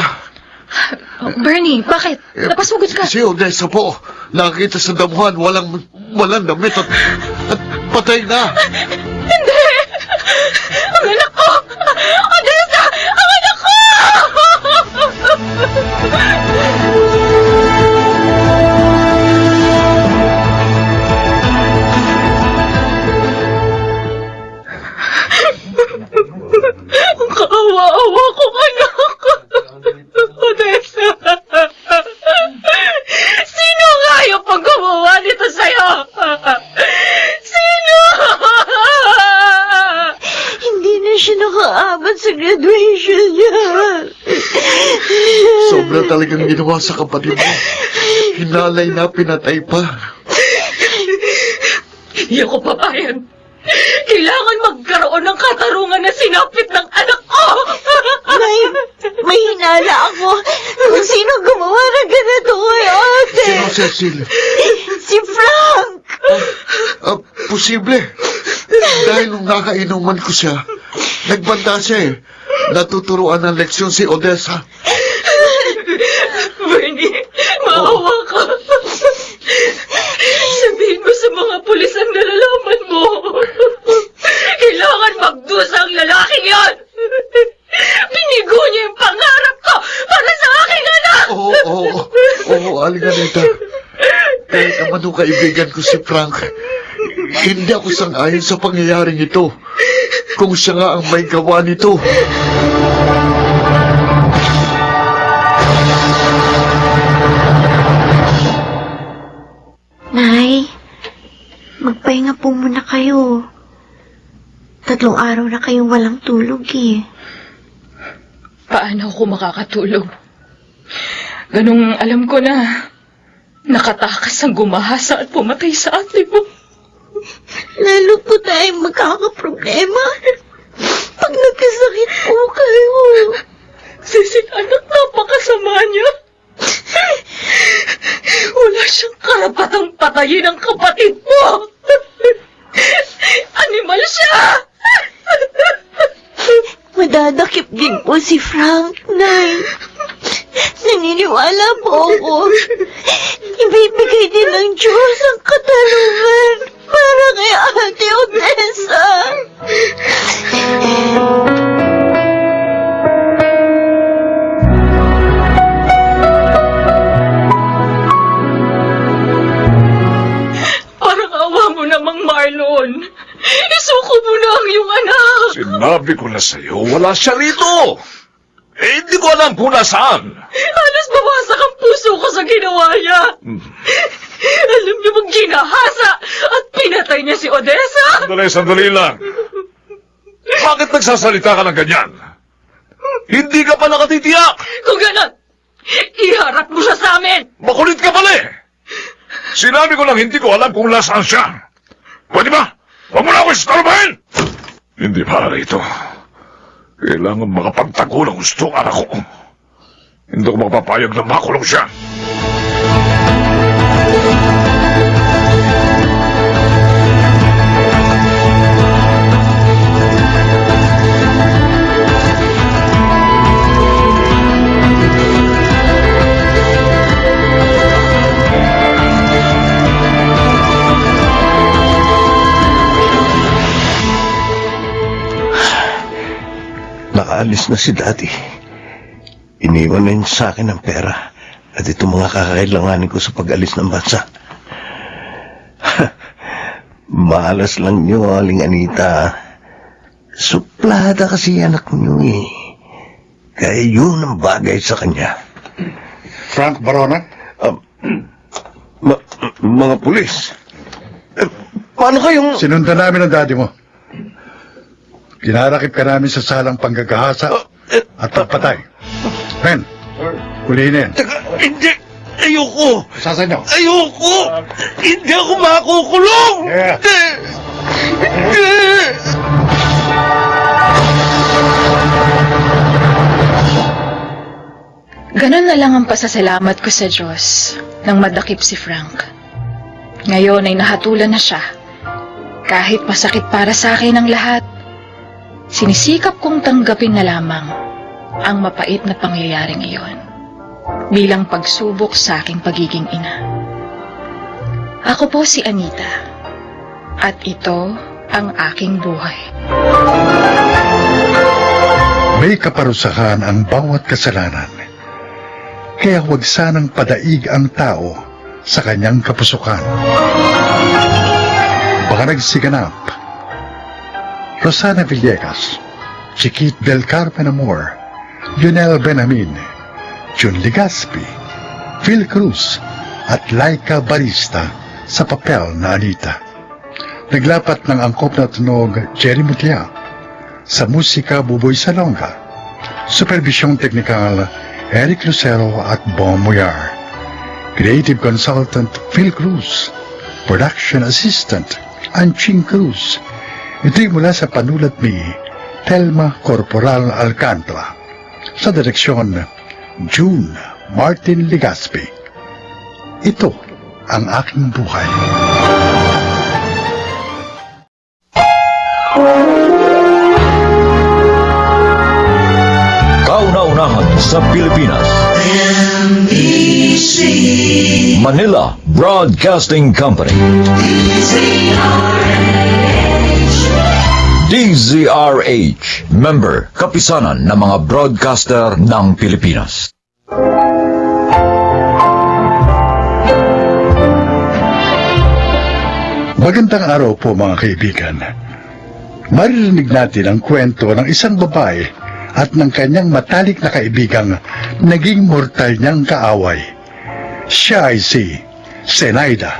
Oh, Bernie, bakit? Napasugod ka. Si Odessa po. Nakita sa damuhan, walang damit at patay na. Hindi! Ang anak ko! Odessa! Ang anak ko! Ang kaawa-awa kong anak. Odessa! Sino nga yung paggumawa nito sa'yo? Sino? Hindi na siya nakaabot sa graduation niya. Sobra talagang ginawa sa kapatid mo. Hinalay na, pinatay pa. Hindi ako papayag. Kailangan magkaroon ng katarungan na sinapit ng anak ko. May hinala ako kung sino gumawa ng ganito kay ate. Sino, Cecil? Si Frank. Posible. Dahil nung nakainuman ko siya, nagbanta siya eh. Natuturuan ng leksyon si Odessa. Bernie, maawa ka. Sabihin mo sa mga pulis ang nalalaman mo. Kailangan magdusa ang lalaking yon. Binigo niya yung pangarap ko para sa aking anak. Oo, Algarita. Kahit naman nung kaibigan ko si Frank, hindi ako sang-ayon sa pangyayaring ito. Kung siya nga ang may gawa nito. Nay, magpahinga po muna kayo. 3 araw na kayong walang tulog eh. Paano ako makakatulog? Ganung alam ko na nakatakas ang gumahasa at pumatay sa ate mo. Lalo po tayong magkakaproblema pag nagkasakit po kayo. Cecil, anak, napakasama niya. Wala siyang karapatang patayin ang kapatid mo. Animal siya! Madadakip din po si Frank, Nay. Naniniwala po ako. Ibibigay din ng Diyos ang katarungan para kay Ate Odessa. Parang awa mo namang Marlon. Isuko mo na ang iyong anak. Sinabi ko na sa'yo, wala siya rito. Hindi ko alam kung nasaan. Halos bawasak ang puso ko sa ginawa niya. Alam niyo bang ginahasa at pinatay niya si Odessa? Sandali lang. Bakit nagsasalita ka ng ganyan? Hindi ka pa nakatitiyak. Kung ganon, iharap mo siya sa amin. Makulit ka pala eh. Sinabi ko lang hindi ko alam kung nasaan siya. Pwede ba? Huwag mo na ako istorbahin! Hindi para ito. Kailangan makapagtago ng gusto ang anak ko. Hindi ko makapapayag na makulong siya. Nakaalis na si Daddy. Iniwan na niya sa akin ang pera at itong mga kakailanganin ko sa pag-alis ng bansa. Malas lang niyo, Aling Anita. Suplada kasi anak niyo eh. Kaya yun ang bagay sa kanya. Frank Barona? Mga pulis. Paano kayong... Sinundan namin ang daddy mo. Pinarakip ka namin sa salang panggagahasa at pagpatay. Ben, hulihin na yan. Teka, hindi! Ayoko! Sasan niyo? Ayoko! Hindi ako makukulong! Yeah. Ganon na lang ang pasasalamat ko sa Diyos nang madakip si Frank. Ngayon ay nahatulan na siya. Kahit masakit para sa akin ang lahat, sinisikap kong tanggapin na lamang ang mapait na pangyayaring iyon bilang pagsubok sa aking pagiging ina. Ako po si Anita at ito ang aking buhay. May kaparusahan ang bawat kasalanan. Kaya huwag sanang padaig ang tao sa kanyang kapusukan. Baka nagsiganap. Rosana Villegas, Chiquit del Carmen Amor, Lionel Benamin, Jun Legaspi, Phil Cruz, at Laika Barista sa papel na Anita. Naglapat ng angkop na tunog Jerry Mutia, sa musika Buboy Salonga, supervisyong teknikal Eric Lucero at Bon Muyar, creative consultant Phil Cruz, production assistant Anching Cruz. Ito'y mula sa panulat ni Telma Corporal Alcantara, sa direksyon June Martin Legaspi. Ito ang aking buhay. Kauna-unahan sa Pilipinas. NBC Manila Broadcasting Company. DZRH, member, kapisanan ng mga broadcaster ng Pilipinas. Magandang araw po mga kaibigan. Maririnig natin ang kwento ng isang babae at ng kanyang matalik na kaibigang naging mortal niyang kaaway. Siya ay si Zenaida.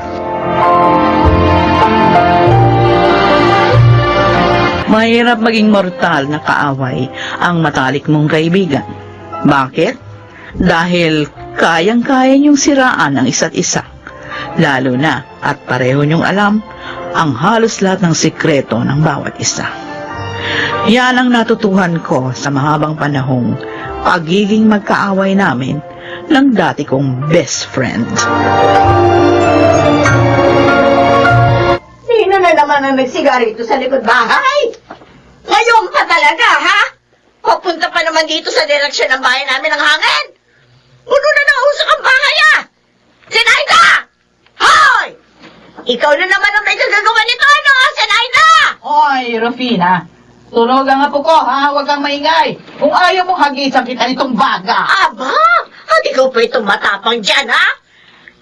Mahirap maging mortal na kaaway ang matalik mong kaibigan. Bakit? Dahil kayang-kaya niyong siraan ang isa't isa. Lalo na at pareho niyong alam ang halos lahat ng sikreto ng bawat isa. Yan ang natutuhan ko sa mahabang panahong pagiging magkaaway namin ng dati kong best friend. Sino na naman ang nagsigarito sa likod bahay? Ngayon pa talaga, ha? Papunta pa naman dito sa direksyon ng bahay namin ng hangin. Puno na ng usok ang bahay, ah! Sinaida! Hoy! Ikaw na naman ang may gagagawa nito, ano, Sinaida? Hoy, Rufina. Tulog ang apo ko, ha? Huwag kang maingay. Kung ayaw mong hagisan kita nitong baga. Aba, hindi ko pa itong matapang dyan, ha?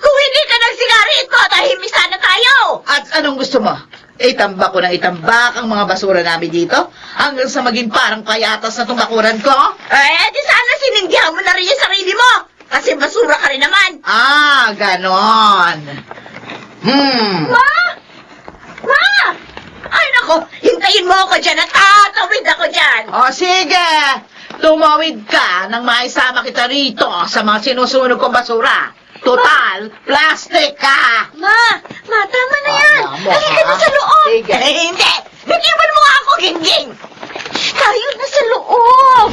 Kung hindi ka nagsigarito, tahimik sana tayo. At anong gusto mo? Itambak ko ng itambak ang mga basura namin dito? Hanggang sa maging parang payatas na itong bakuran ko? Di sana sininggihan mo na rin yung sarili mo. Kasi basura ka rin naman. Ah, ganon. Ma! Ma! Ay, nako, hintayin mo ako dyan at tatawid ako dyan. O sige, tumawid ka nang maisama kita rito sa mga sinusunog kong basura. Total, plastic ka! Ma, tama na yan. Halika na sa loob. Sige. Hindi! Bitiwan mo nga ako, Gingging! Tayo na sa loob.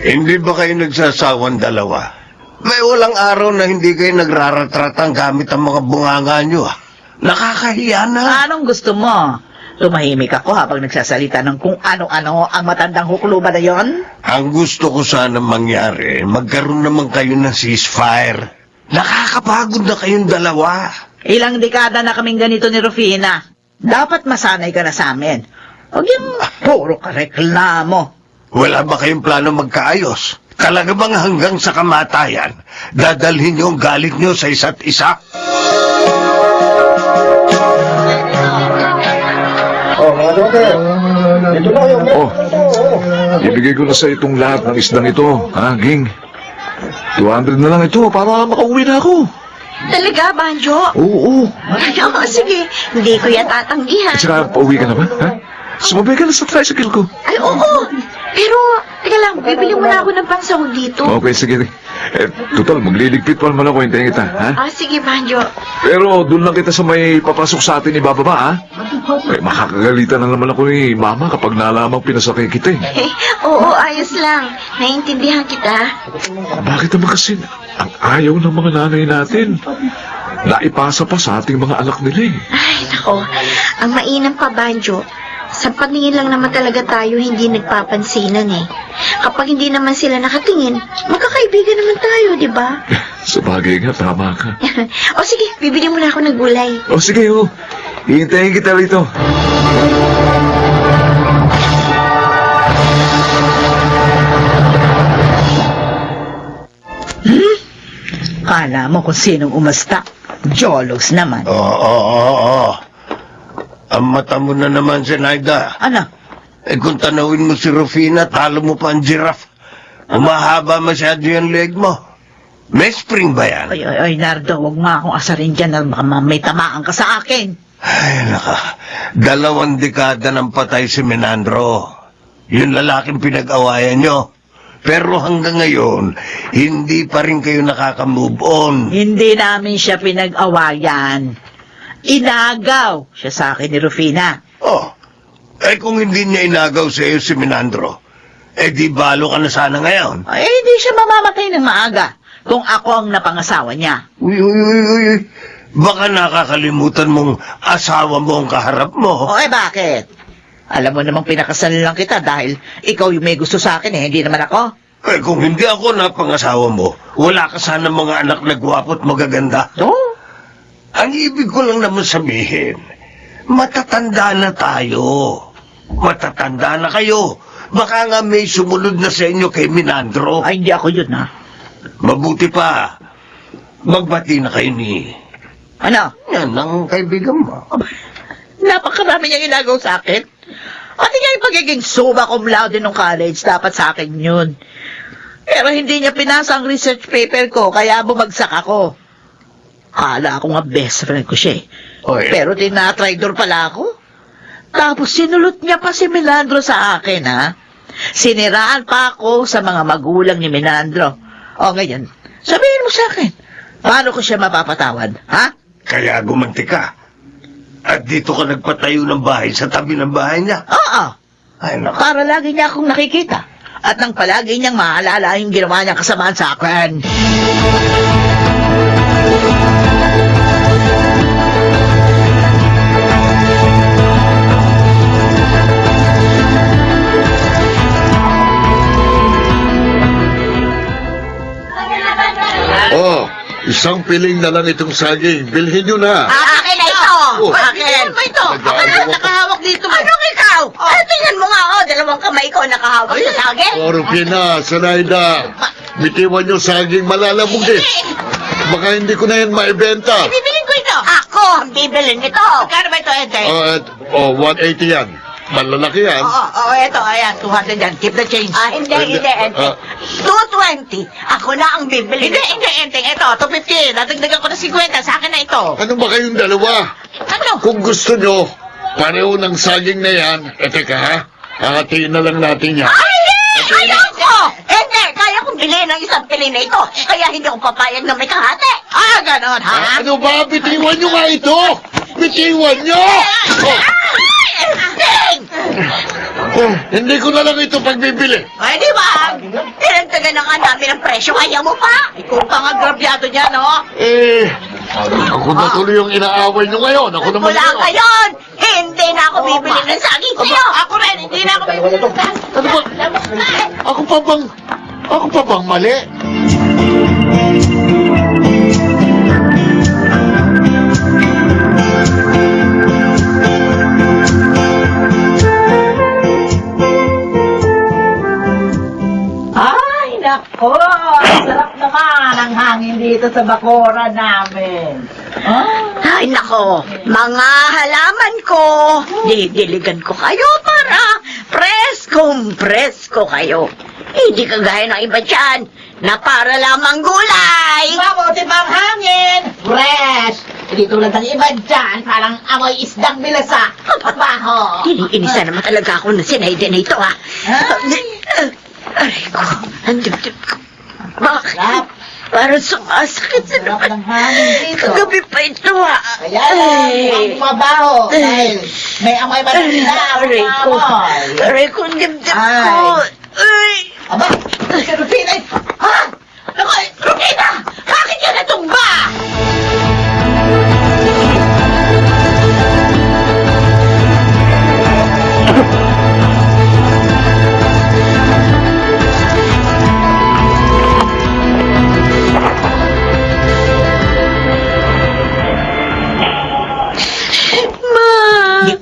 Hindi ba kayo nagsasawang dalawa? May walang araw na hindi kayo nagraratratang gamit ang mga bunganga nyo. Nakakahiya na. Anong gusto mo? Tumahimik ako habang nagsasalita ng kung ano-ano ang matandang hukluban na yon? Ang gusto ko sana mangyari, magkaroon naman kayo ng ceasefire. Nakakapagod na kayong dalawa. Ilang dekada na kaming ganito ni Rufina. Dapat masanay ka na sa amin. Huwag yung puro ka reklamo. Wala ba kayong plano magkaayos? Talaga bang hanggang sa kamatayan, dadalhin niyo ang galit niyo sa isa't isa? Oh, ibigay ko na sa itong lahat ng isdang ito, ha, Ging? 200 na lang ito para makauwi na ako. Talaga, Banjo? Oo. Sige, hindi ko yan tatanggi, ha? At saka, pauwi ka na ba, ha? Sumabay ka na sa tricycle ko. Ay, oo. Pero, teka lang, bibili muna ako ng pansahog dito. Okay, sige. Total, magliligpit pa naman ako, hintayin kita, ha? Sige, Banjo. Pero doon lang kita sa may papasok sa atin ibababa, ha? Makakagalitan na naman ako ni Mama kapag nalamang pinasakay kita, eh. Oo, ayos lang. Naiintindihan kita. Bakit naman kasi ang ayaw ng mga nanay natin? Naipasa pa sa ating mga anak nila, eh. Ay, nako. Ang mainam pa, Banjo. Sa paningin lang naman talaga tayo hindi nagpapansinan eh. Kapag hindi naman sila nakatingin, magkakaibigan naman tayo, di ba? Sa bagay nga, tama ka. O sige, bibili muna ako ng gulay. O sige, oh. Hihintayin kita rito. Kala mo kung sinong umasta. Jolos naman. Oo. Ang mata mo na naman, Zenaida. Ano? Kung tanawin mo si Rufina, talo mo pa ang giraffe. Umahaba masyado yung leg mo. May spring ba yan? Ay, Nardo, huwag nga akong asarin dyan na baka may tamaan ka sa akin. Ay, 2 dekada ng patay si Menandro. Yung lalaking pinag-awayan nyo. Pero hanggang ngayon, hindi pa rin kayo nakaka-move on. Hindi namin siya pinag-awayan. Inagaw siya sa akin ni Rufina. Oh, kung hindi niya inagaw sa iyo si Menandro, di balo ka na sana ngayon. Ay, hindi siya mamamatay ng maaga kung ako ang napangasawa niya. Uy. Baka nakakalimutan mong asawa mo ang kaharap mo. O bakit? Alam mo namang pinakasal lang kita dahil ikaw yung may gusto sa akin hindi naman ako. Kung hindi ako napangasawa mo, wala ka sana mga anak na gwapo at magaganda. Oo. Ang ibig ko lang naman sabihin, matatanda na tayo. Matatanda na kayo. Baka nga may sumunod na sa inyo kay Menandro. Ay, hindi ako yun, ha? Mabuti pa, magbati na kayo ni... Ano? Yan ang kaibigan mo. Napakarami niyang inagaw sa akin. Pati nga yung pagiging summa cum laude nung college, dapat sa akin yun. Pero hindi niya pinasa ang research paper ko, kaya bumagsak ako. Kala ko nga best friend ko siya eh. Oy. Pero tinatraidor pala ako. Tapos sinulot niya pa si Melandro sa akin, ha? Siniraan pa ako sa mga magulang ni Melandro. O ngayon, sabihin mo sa akin, paano ko siya mapapatawad, ha? Kaya gumanti ka. At dito ka nagpatayo ng bahay sa tabi ng bahay niya. Oo. Ay, naku. Para lagi niya akong nakikita. At nang palagi niyang maalala yung ginawa niyang kasamaan sa akin. Oh, isang piling na lang itong saging. Bilhin nyo na. Akin na ito! Oh. Akin! Ano ba ito? Ako na nakahawak dito. Anong ikaw? Tingnan mo nga, dalawang kamay ko nakahawak sa saging. Rufina, Sanaida. Bitiwan nyo saging, malalabog din. Baka hindi ko na yan maibenta. Bibilin ko ito. Ako ang bibili nito. Magkano ba ito, Ente? 180 yan. Malalaki yan. Oo, ito, ayan, 200 yan. Keep the change. Hindi, Ente. 220. Ako na ang bibili Hindi, nito. hindi, Enteng. Ito, 250. Natagdagan ko na 50. Sa akin na ito. Ano ba kayong dalawa? Ano? Kung gusto nyo, pareho ng saging na yan. Teka ha, hahatiin na lang natin yan. Ayoko! Hindi, kaya kong bilhin ng isang pili na ito. Kaya hindi ako papayag na may kahati. Ganon, ha? Ano ba? Bitiwan nyo nga ito! Bitiwan nyo! Hindi ko na lang ito pagbibili. Ay, di ba? Tinagtagan na nga namin ang presyo. Kaya mo pa? Ikaw pa nga grabyado niya, no? Ako na tuloy yung inaaway nyo ngayon. Ako naman Mula yun. ngayon, hindi na ako bibili ng saging sa'yo. Ako rin, hindi na ako bibili ng saging. Ano ba? Ako pa bang mali? Ay, nako! Sarap naman ang hangin dito sa bakura namin. Ay, nako, mga halaman ko, didiligan ko kayo para presko kayo. Hindi kagaya ng iba dyan, na para lamang gulay. Mabuti pang hangin! Fresh! Hindi tulad ng iba dyan, parang amoy isdang bilasa. Baho! Iniinisa naman talaga ako na sinayda na ito, ha? Aray ko, ang dibdib ko. Bakit? Parang sumasakit sa naman. ng hangin dito. Kagabi pa ito, ha? Kaya lang, ang mabaho. Dahil may amoy ba na Aray ko. Aray ko, ang dibdib ko. Ay! Aba, si Rufina! Ha? Naku, Rufina! Bakit ka natumba?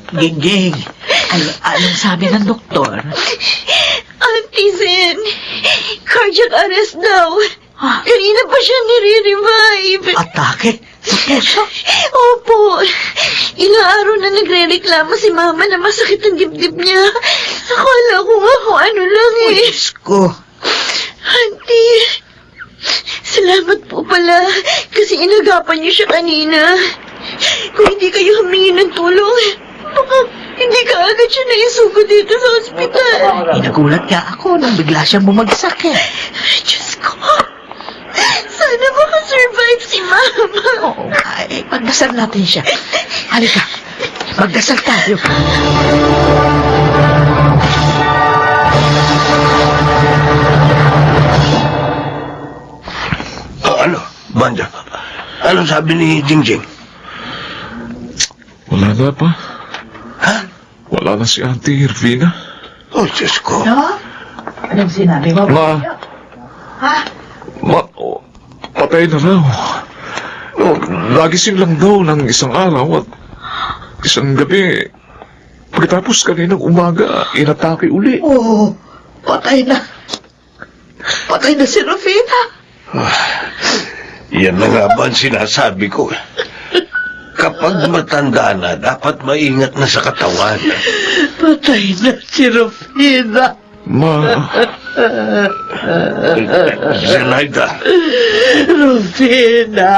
Gingging, anong sabi ng doktor? Auntie Zen, cardiac arrest daw. Kanina pa siya nire-revive. Atake? Sa puso? Opo. Ilang araw na nagre-reklamo si Mama na masakit ang dibdib niya. Akala ko nga kung ano lang eh. Diyos ko. Auntie, salamat po pala kasi inagapan niyo siya kanina. Kung hindi kayo humingi ng tulong, baka hindi ka agad siya naisugo dito sa ospital. Inagulat nga ako nang bigla siyang bumagsak eh. Diyos ko, sana makasurvive si Mama. Oo, ay, pagdasal natin siya. Halika, magdasal tayo. Ano? Banda? Ano sabi ni Jingjing? Wala na pa. Ha? Wala na si Auntie Irvina. Oh, Diyos ko. No? Anong sinabi mo? Ha? Patay na raw. Nagising lang daw ng isang araw at isang gabi. Pagkatapos kaninang umaga, inatake uli. Oo, patay na. Patay na si Rufina. Yan na nga ba ang sinasabi ko? Kapag matanda na, dapat maingat na sa katawan. Patay na si Rufina. Ma, Zenaida, Rufina.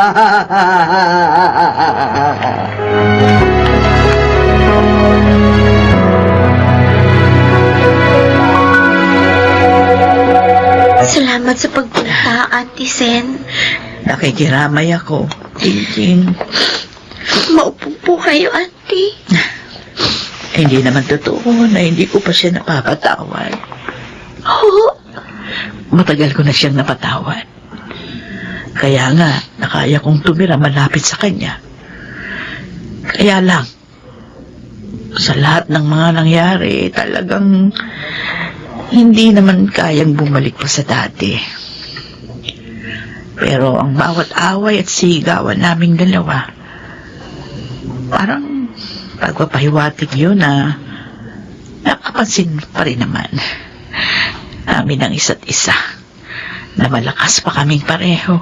Salamat sa pagpunta, Auntie Sen. Nakikiramay ako. Ting. Maupo po kayo, Auntie. Hindi naman totoo na hindi ko pa siya napapatawad. Oh, Matagal ko na siyang napatawad. Kaya nga, nakaya kong tumira malapit sa kanya. Kaya lang, sa lahat ng mga nangyari, talagang hindi naman kayang bumalik pa sa dati. Pero ang bawat away at sigawan naming dalawa, parang pagpapahiwatig yun na napapansin pa rin naman namin ang isa't isa na malakas pa kaming pareho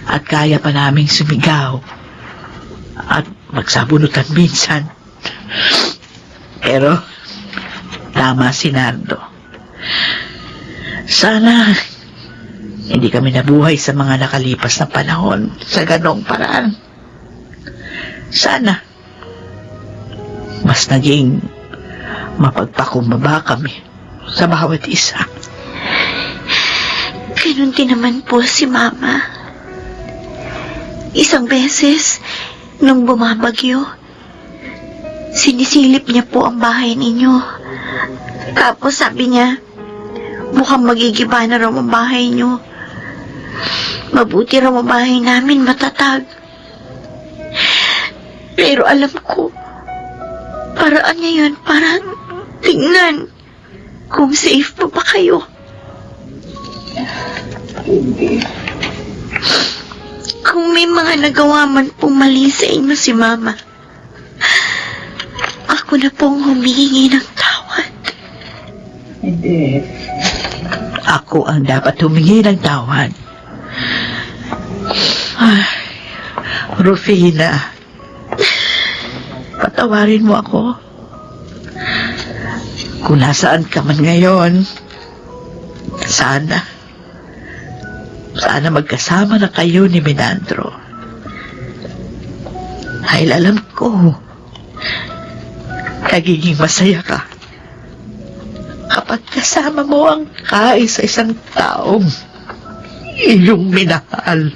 at kaya pa naming sumigaw at magsabunutan minsan. Pero tama si Nardo. Sana hindi kami nabuhay sa mga nakalipas na panahon sa ganong paraan. Sana mas naging mapagpakumbaba kami sa bawat isa. ganun din naman po si Mama. Isang beses, nung bumabagyo, sinisilip niya po ang bahay ninyo. Tapos sabi niya, mukhang magigiba na raw ang bahay niyo. Mabuti raw ang bahay namin matatag. Pero alam ko, paraan niya yun para tingnan kung safe pa ba kayo. Kung may mga nagawa man pong mali sa inyo si Mama, ako na pong humihingi ng tawad. Hindi. Ako ang dapat humingi ng tawad. Ay, Rufina, patawarin mo ako. Kung nasaan ka man ngayon, sana magkasama na kayo ni Menandro. Dahil alam ko, nagiging masaya ka kapag kasama mo ang kaisa-isang taong iyong minahal.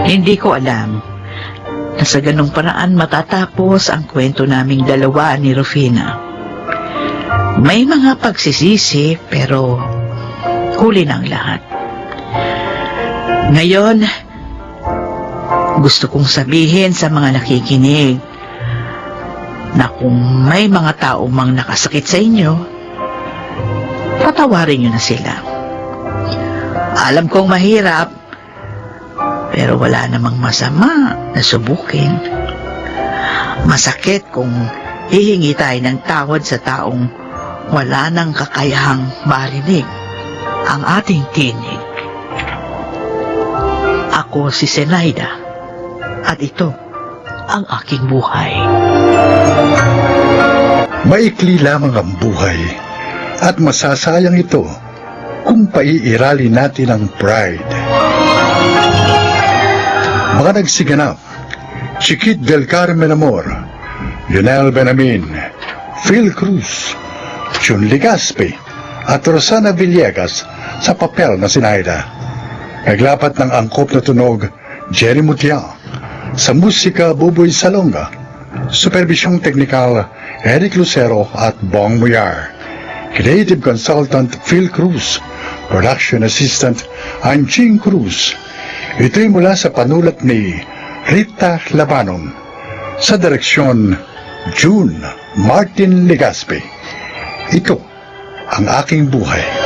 Hindi ko alam na sa ganong paraan matatapos ang kwento naming dalawa ni Rufina. May mga pagsisisi pero huli na ang lahat. Ngayon, gusto kong sabihin sa mga nakikinig na kung may mga tao mang nakasakit sa inyo, patawarin nyo na sila. Alam kong mahirap, pero wala namang masama na subukin. Masakit kung hihingi tayo ng tawad sa taong wala nang kakayahang marinig ang ating tinig. Ako si Zenaida, at ito ang aking buhay. Maikli lamang ang buhay at masasayang ito kung paiirali natin ang pride. Mga nagsiganap, Chiquit del Carmen Amor, Lionel Benamin, Phil Cruz, Jun Legaspi, at Rosana Villegas sa papel na Zenaida. Naglapat ng angkop na tunog, Jerry Mutia. Sa musika, Buboy Salonga. Supervisyong teknikal, Eric Lucero at Bong Muyar. Creative Consultant, Phil Cruz. Production Assistant, Anching Cruz. Ito'y mula sa panulat ni Rita Labanon. Sa direksyon, June Martin Legaspi. Ito ang aking buhay.